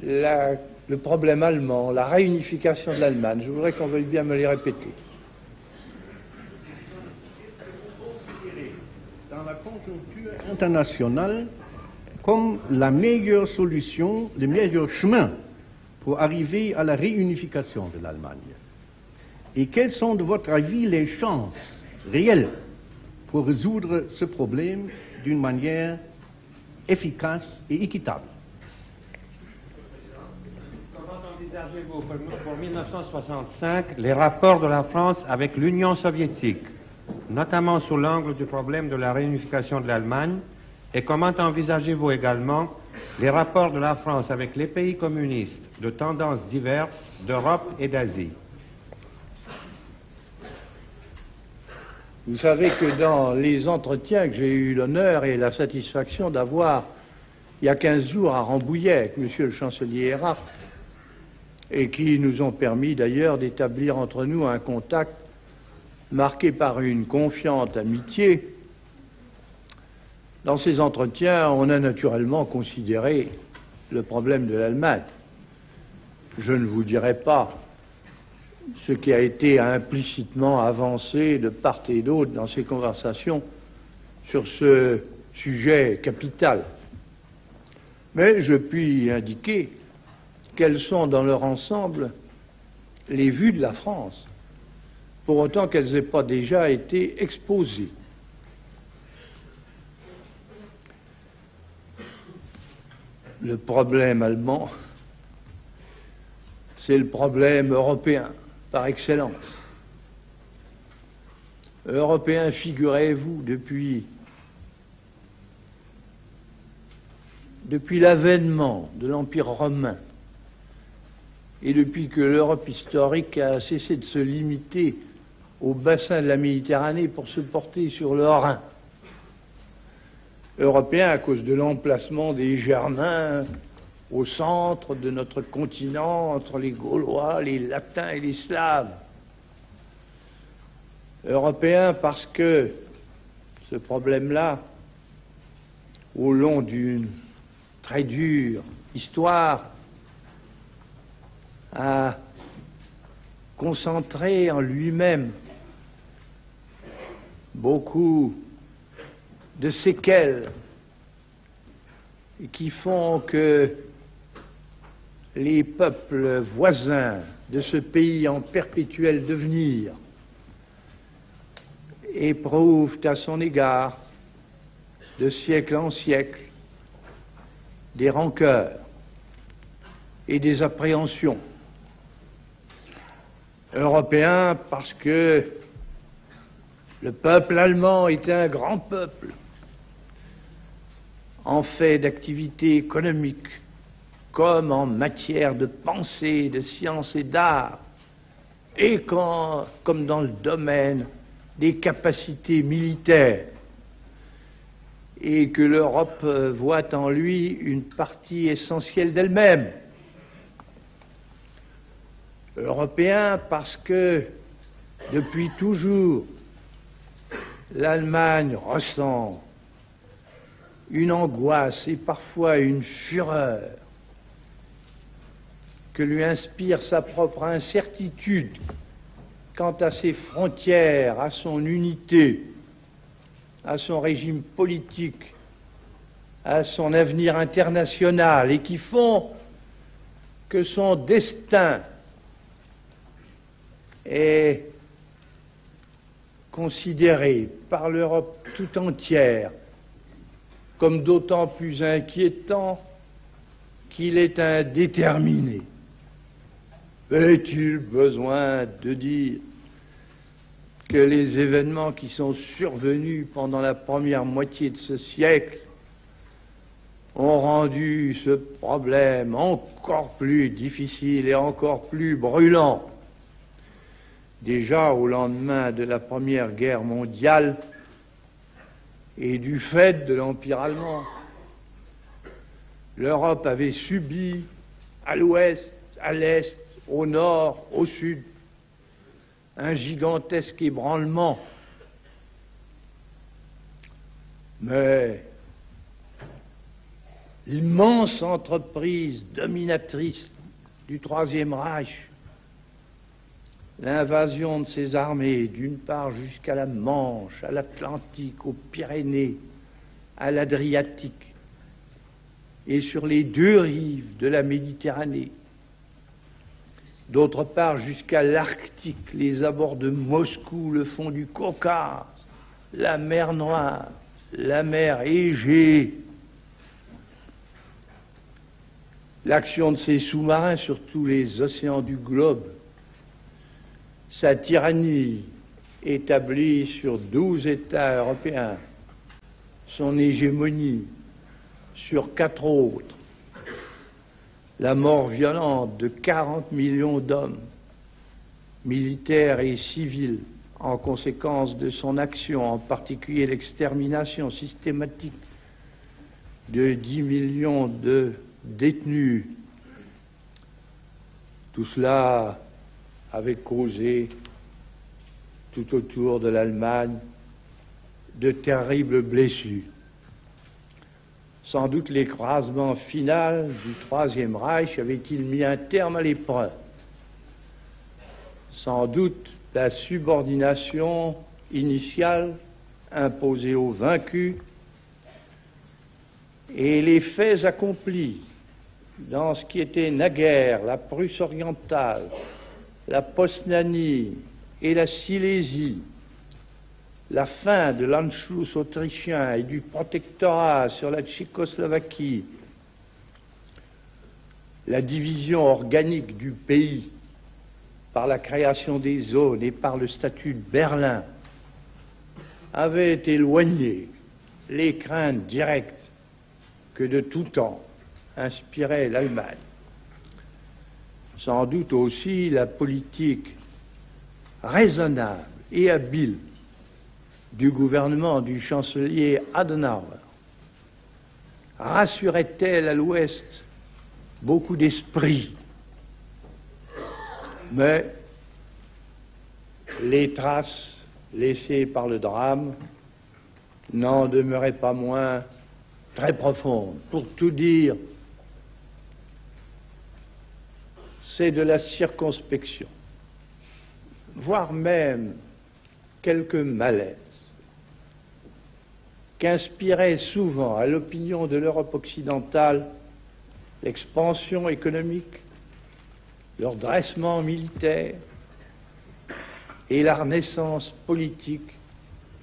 le problème allemand, la réunification de l'Allemagne. Je voudrais qu'on veuille bien me les répéter. Dans la conjoncture internationale, comme la meilleure solution, le meilleur chemin pour arriver à la réunification de l'Allemagne? Et quelles sont, de votre avis, les chances réelles pour résoudre ce problème d'une manière efficace et équitable? Comment envisagez-vous pour 1965 les rapports de la France avec l'Union soviétique, notamment sous l'angle du problème de la réunification de l'Allemagne? Et comment envisagez-vous également les rapports de la France avec les pays communistes de tendances diverses d'Europe et d'Asie? Vous savez que dans les entretiens que j'ai eu l'honneur et la satisfaction d'avoir il y a 15 jours à Rambouillet avec M. le chancelier Erhard, et qui nous ont permis d'ailleurs d'établir entre nous un contact marqué par une confiante amitié, dans ces entretiens, on a naturellement considéré le problème de l'Allemagne. Je ne vous dirai pas ce qui a été implicitement avancé de part et d'autre dans ces conversations sur ce sujet capital. Mais je puis indiquer quelles sont dans leur ensemble les vues de la France, pour autant qu'elles n'aient pas déjà été exposées. Le problème allemand, c'est le problème européen par excellence. Européen, figurez-vous, depuis l'avènement de l'Empire romain et depuis que l'Europe historique a cessé de se limiter au bassin de la Méditerranée pour se porter sur le Rhin. Européen à cause de l'emplacement des Germains au centre de notre continent, entre les Gaulois, les Latins et les Slaves. Européen parce que ce problème-là, au long d'une très dure histoire, a concentré en lui-même beaucoup de séquelles qui font que les peuples voisins de ce pays en perpétuel devenir éprouvent à son égard, de siècle en siècle, des rancœurs et des appréhensions. Européen parce que le peuple allemand est un grand peuple en fait d'activité économique comme en matière de pensée, de science et d'art, et comme dans le domaine des capacités militaires, et que l'Europe voit en lui une partie essentielle d'elle-même. Européen parce que, depuis toujours, l'Allemagne ressent une angoisse et parfois une fureur que lui inspire sa propre incertitude quant à ses frontières, à son unité, à son régime politique, à son avenir international, et qui font que son destin est considéré par l'Europe tout entière comme d'autant plus inquiétant qu'il est indéterminé. Est-il besoin de dire que les événements qui sont survenus pendant la première moitié de ce siècle ont rendu ce problème encore plus difficile et encore plus brûlant. Déjà au lendemain de la Première Guerre mondiale et du fait de l'Empire allemand, l'Europe avait subi à l'ouest, à l'est, au nord, au sud, un gigantesque ébranlement. Mais l'immense entreprise dominatrice du Troisième Reich, l'invasion de ses armées, d'une part jusqu'à la Manche, à l'Atlantique, aux Pyrénées, à l'Adriatique, et sur les deux rives de la Méditerranée, d'autre part jusqu'à l'Arctique, les abords de Moscou, le fond du Caucase, la mer Noire, la mer Égée. L'action de ces sous-marins sur tous les océans du globe, sa tyrannie établie sur 12 États européens, son hégémonie sur 4 autres, la mort violente de 40 millions d'hommes, militaires et civils, en conséquence de son action, en particulier l'extermination systématique de 10 millions de détenus. Tout cela avait causé, tout autour de l'Allemagne, de terribles blessures. Sans doute l'écrasement final du Troisième Reich avait-il mis un terme à l'épreuve. Sans doute la subordination initiale imposée aux vaincus et les faits accomplis dans ce qui était naguère la Prusse orientale, la Posnanie et la Silésie, la fin de l'Anschluss autrichien et du protectorat sur la Tchécoslovaquie, la division organique du pays par la création des zones et par le statut de Berlin, avaient éloigné les craintes directes que de tout temps inspirait l'Allemagne. Sans doute aussi la politique raisonnable et habile du gouvernement du chancelier Adenauer rassurait-elle à l'Ouest beaucoup d'esprits. Mais les traces laissées par le drame n'en demeuraient pas moins très profondes. Pour tout dire, c'est de la circonspection, voire même quelques malaises, qu'inspirait souvent à l'opinion de l'Europe occidentale l'expansion économique, le redressement militaire et la renaissance politique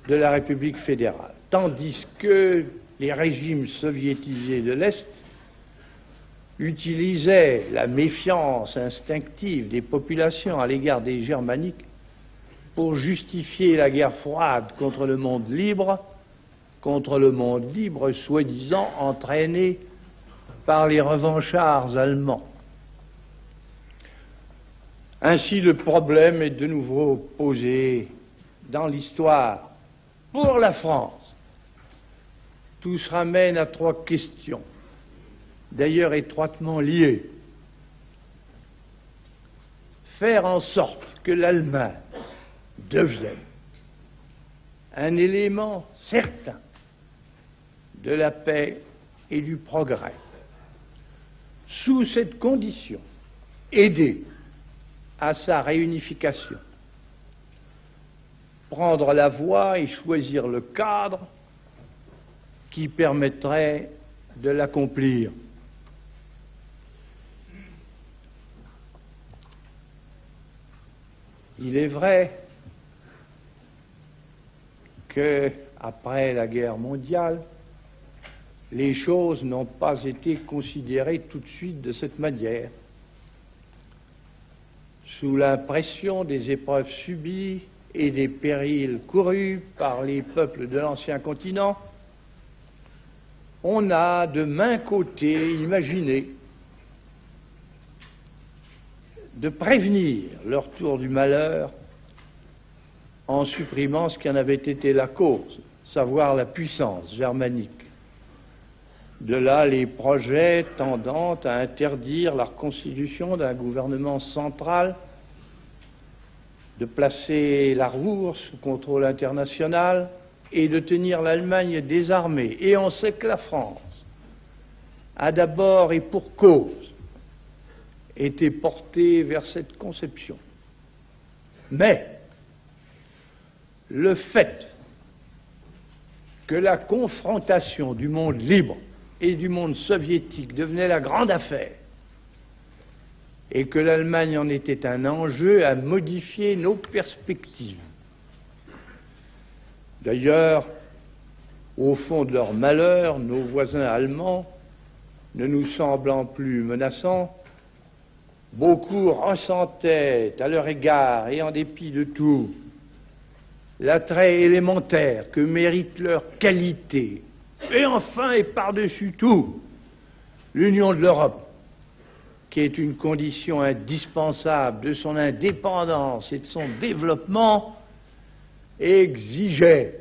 de la République fédérale, tandis que les régimes soviétisés de l'Est utilisaient la méfiance instinctive des populations à l'égard des Germaniques pour justifier la guerre froide contre le monde libre soi-disant entraîné par les revanchards allemands. Ainsi, le problème est de nouveau posé dans l'histoire. Pour la France, tout se ramène à 3 questions, d'ailleurs étroitement liées. Faire en sorte que l'Allemagne devienne un élément certain de la paix et du progrès. Sous cette condition, aider à sa réunification, prendre la voie et choisir le cadre qui permettrait de l'accomplir. Il est vrai que, après la guerre mondiale, les choses n'ont pas été considérées tout de suite de cette manière. Sous l'impression des épreuves subies et des périls courus par les peuples de l'ancien continent, on a de main côté imaginé de prévenir leur tour du malheur en supprimant ce qui en avait été la cause, savoir la puissance germanique. De là les projets tendant à interdire la reconstitution d'un gouvernement central, de placer la Ruhr sous contrôle international et de tenir l'Allemagne désarmée. Et on sait que la France a d'abord et pour cause été portée vers cette conception. Mais le fait que la confrontation du monde libre et du monde soviétique devenait la grande affaire et que l'Allemagne en était un enjeu à modifier nos perspectives. D'ailleurs, au fond de leur malheur, nos voisins allemands, ne nous semblant plus menaçants, beaucoup ressentaient à leur égard, et en dépit de tout, l'attrait élémentaire que mérite leur qualité, et enfin et par-dessus tout, l'union de l'Europe, qui est une condition indispensable de son indépendance et de son développement, exigeait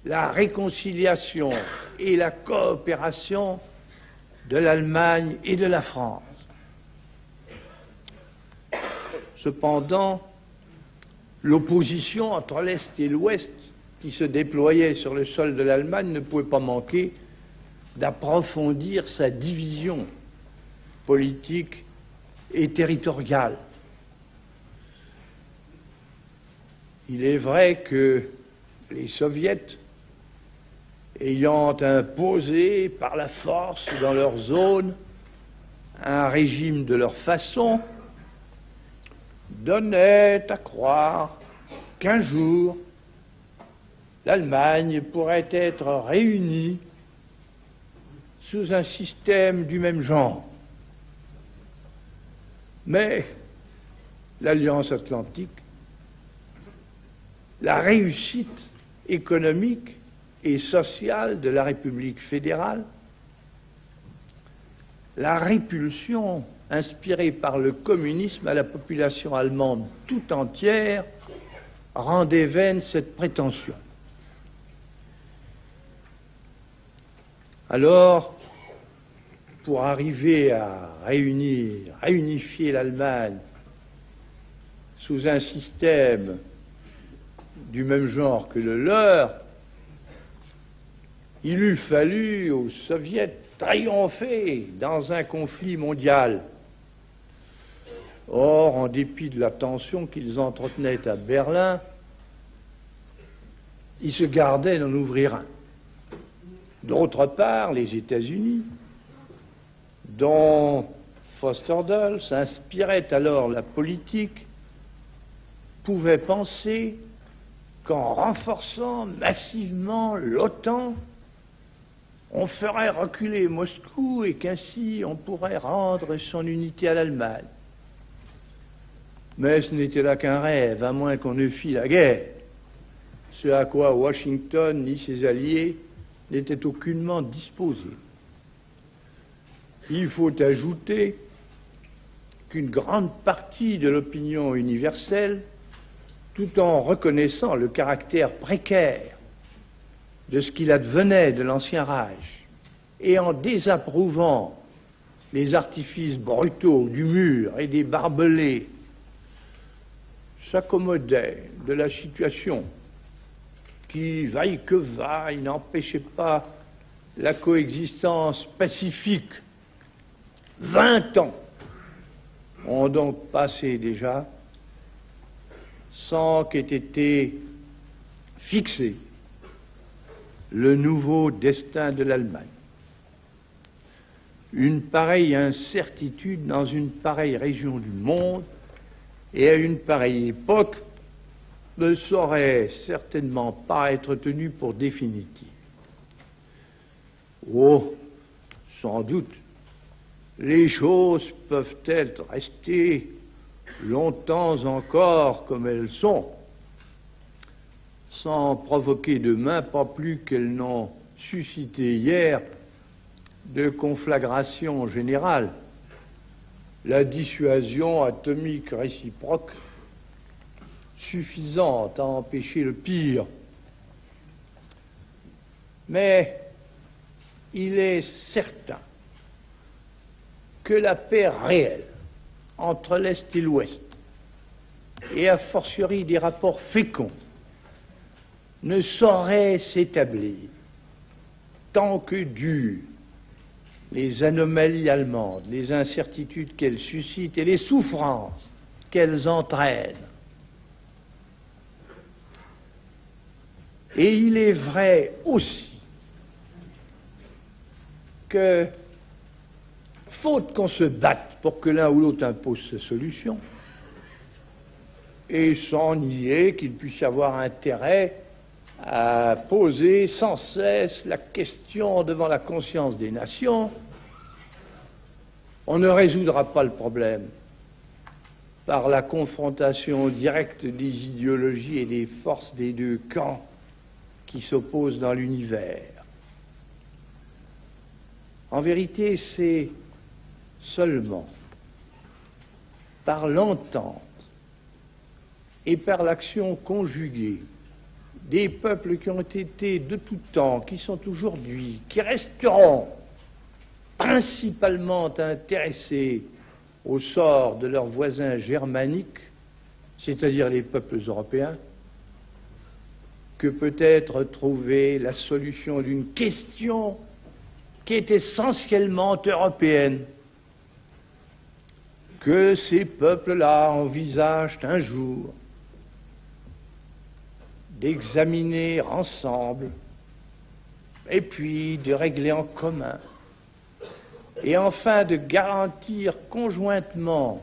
la réconciliation et la coopération de l'Allemagne et de la France. Cependant, l'opposition entre l'Est et l'Ouest qui se déployait sur le sol de l'Allemagne ne pouvait pas manquer d'approfondir sa division politique et territoriale. Il est vrai que les soviets, ayant imposé par la force dans leur zone un régime de leur façon, donnaient à croire qu'un jour l'Allemagne pourrait être réunie sous un système du même genre. Mais l'Alliance atlantique, la réussite économique et sociale de la République fédérale, la répulsion inspirée par le communisme à la population allemande tout entière rendait vaine cette prétention. Alors, pour arriver à réunifier l'Allemagne sous un système du même genre que le leur, il eût fallu aux soviets triompher dans un conflit mondial. Or, en dépit de la tension qu'ils entretenaient à Berlin, ils se gardaient d'en ouvrir un. D'autre part, les États-Unis, dont Foster Dulles inspirait alors la politique, pouvaient penser qu'en renforçant massivement l'OTAN, on ferait reculer Moscou et qu'ainsi on pourrait rendre son unité à l'Allemagne. Mais ce n'était là qu'un rêve, à moins qu'on ne fît la guerre, ce à quoi Washington ni ses alliés n'étaient aucunement disposés. Il faut ajouter qu'une grande partie de l'opinion universelle, tout en reconnaissant le caractère précaire de ce qu'il advenait de l'Ancien Reich et en désapprouvant les artifices brutaux du mur et des barbelés, s'accommodait de la situation qui, vaille que vaille, n'empêchait pas la coexistence pacifique. 20 ans ont donc passé déjà sans qu'ait été fixé le nouveau destin de l'Allemagne. Une pareille incertitude dans une pareille région du monde et à une pareille époque ne saurait certainement pas être tenue pour définitive. Oh, sans doute, les choses peuvent-elles rester longtemps encore comme elles sont, sans provoquer demain, pas plus qu'elles n'ont suscité hier de conflagration générale. La dissuasion atomique réciproque suffisante à empêcher le pire. Mais il est certain que la paix réelle entre l'Est et l'Ouest, et a fortiori des rapports féconds, ne saurait s'établir tant que durent les anomalies allemandes, les incertitudes qu'elles suscitent et les souffrances qu'elles entraînent. Et il est vrai aussi que, faute qu'on se batte pour que l'un ou l'autre impose ses solutions, et sans nier qu'il puisse y avoir intérêt à poser sans cesse la question devant la conscience des nations, on ne résoudra pas le problème par la confrontation directe des idéologies et des forces des deux camps qui s'opposent dans l'univers. En vérité, c'est seulement par l'entente et par l'action conjuguée des peuples qui ont été de tout temps, qui sont aujourd'hui, qui resteront principalement intéressés au sort de leurs voisins germaniques, c'est-à-dire les peuples européens, que peut être trouvée la solution d'une question qui est essentiellement européenne, que ces peuples-là envisagent un jour d'examiner ensemble et puis de régler en commun et enfin de garantir conjointement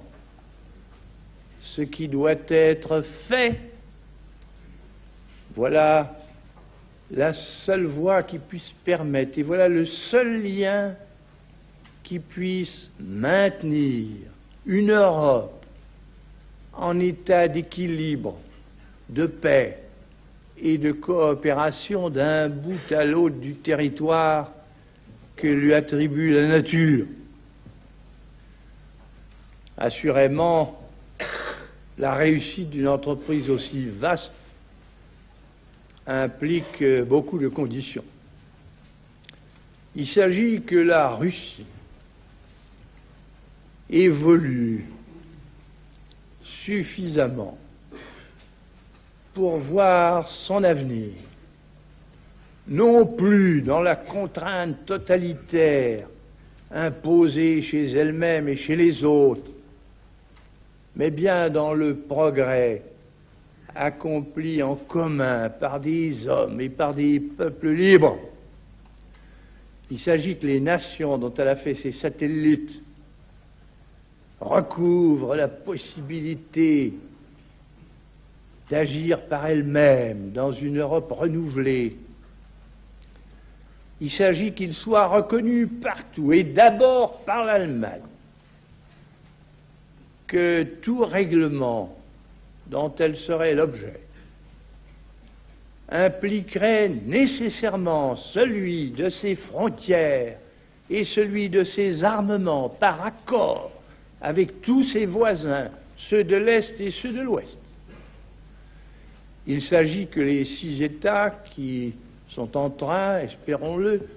ce qui doit être fait. Voilà la seule voie qui puisse permettre, et voilà le seul lien qui puisse maintenir une Europe en état d'équilibre, de paix et de coopération d'un bout à l'autre du territoire que lui attribue la nature. Assurément, la réussite d'une entreprise aussi vaste implique beaucoup de conditions. Il s'agit que la Russie évolue suffisamment pour voir son avenir, non plus dans la contrainte totalitaire imposée chez elle-même et chez les autres, mais bien dans le progrès accompli en commun par des hommes et par des peuples libres. Il s'agit que les nations dont elle a fait ses satellites recouvrent la possibilité d'agir par elles-mêmes dans une Europe renouvelée. Il s'agit qu'ils soient reconnus partout, et d'abord par l'Allemagne, que tout règlement dont elle serait l'objet impliquerait nécessairement celui de ses frontières et celui de ses armements par accord avec tous ses voisins, ceux de l'Est et ceux de l'Ouest. Il s'agit que les 6 États qui sont en train, espérons-le,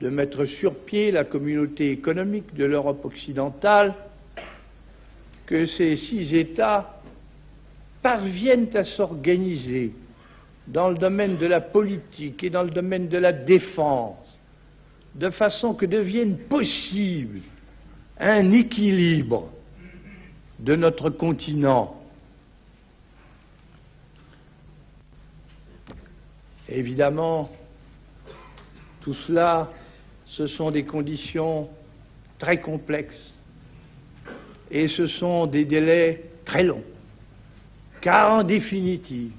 de mettre sur pied la communauté économique de l'Europe occidentale, que ces 6 États parviennent à s'organiser dans le domaine de la politique et dans le domaine de la défense, de façon que devienne possible un équilibre de notre continent. Évidemment, tout cela, ce sont des conditions très complexes et ce sont des délais très longs, car en définitive,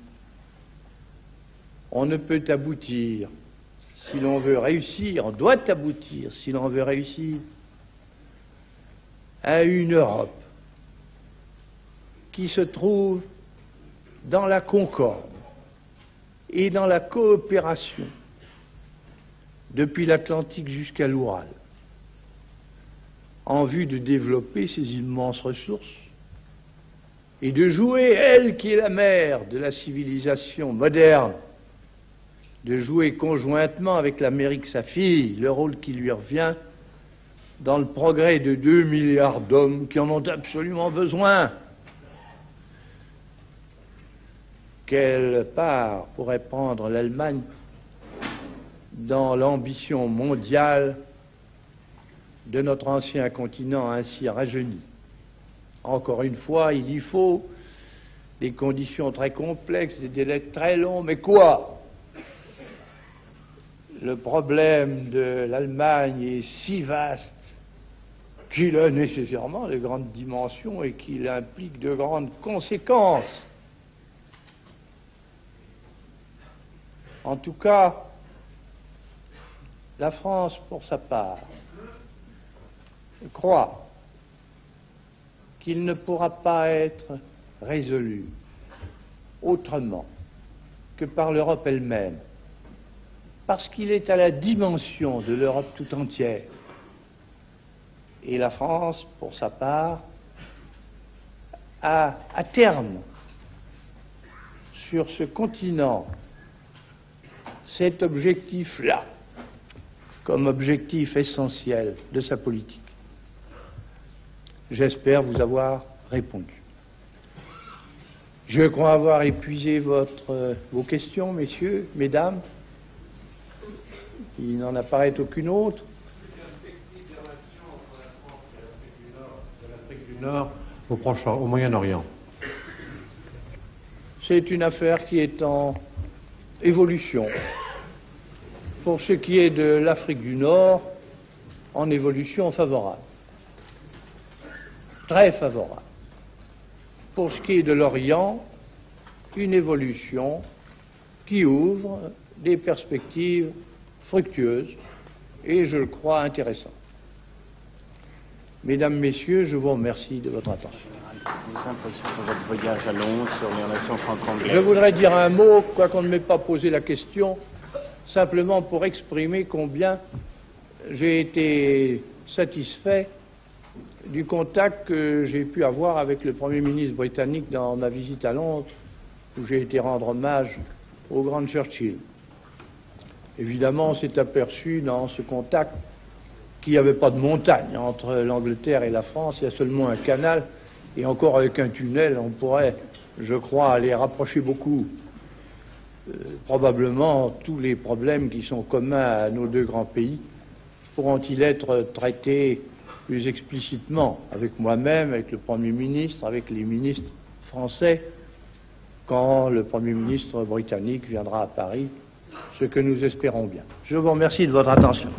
on ne peut aboutir, si l'on veut réussir, on doit aboutir, si l'on veut réussir, à une Europe qui se trouve dans la concorde, et dans la coopération depuis l'Atlantique jusqu'à l'Oural, en vue de développer ces immenses ressources et de jouer, elle qui est la mère de la civilisation moderne, de jouer conjointement avec l'Amérique, sa fille, le rôle qui lui revient dans le progrès de 2 milliards d'hommes qui en ont absolument besoin. Quelle part pourrait prendre l'Allemagne dans l'ambition mondiale de notre ancien continent ainsi rajeuni? Encore une fois, il y faut des conditions très complexes, des délais très longs, mais quoi? Le problème de l'Allemagne est si vaste qu'il a nécessairement de grandes dimensions et qu'il implique de grandes conséquences. En tout cas, la France, pour sa part, croit qu'il ne pourra pas être résolu autrement que par l'Europe elle-même, parce qu'il est à la dimension de l'Europe tout entière. Et la France, pour sa part, a à terme, sur ce continent, cet objectif-là, comme objectif essentiel de sa politique. J'espère vous avoir répondu. Je crois avoir épuisé vos questions, messieurs, mesdames. Il n'en apparaît aucune autre. Du Nord au Moyen-Orient. C'est une affaire qui est en évolution. Pour ce qui est de l'Afrique du Nord, en évolution favorable. Très favorable. Pour ce qui est de l'Orient, une évolution qui ouvre des perspectives fructueuses et, je le crois, intéressantes. Mesdames, Messieurs, je vous remercie de votre attention. Vos impressions sur votre voyage à Londres, sur les relations franco-anglaises? Je voudrais dire un mot, quoiqu'on ne m'ait pas posé la question, simplement pour exprimer combien j'ai été satisfait du contact que j'ai pu avoir avec le Premier ministre britannique dans ma visite à Londres, où j'ai été rendre hommage au grand Churchill. Évidemment, on s'est aperçu dans ce contact qu'il n'y avait pas de montagne entre l'Angleterre et la France, il y a seulement un canal, et encore avec un tunnel, on pourrait, je crois, les rapprocher beaucoup. Probablement, tous les problèmes qui sont communs à nos deux grands pays pourront-ils être traités plus explicitement avec moi-même, avec le Premier ministre, avec les ministres français, quand le Premier ministre britannique viendra à Paris, ce que nous espérons bien. Je vous remercie de votre attention.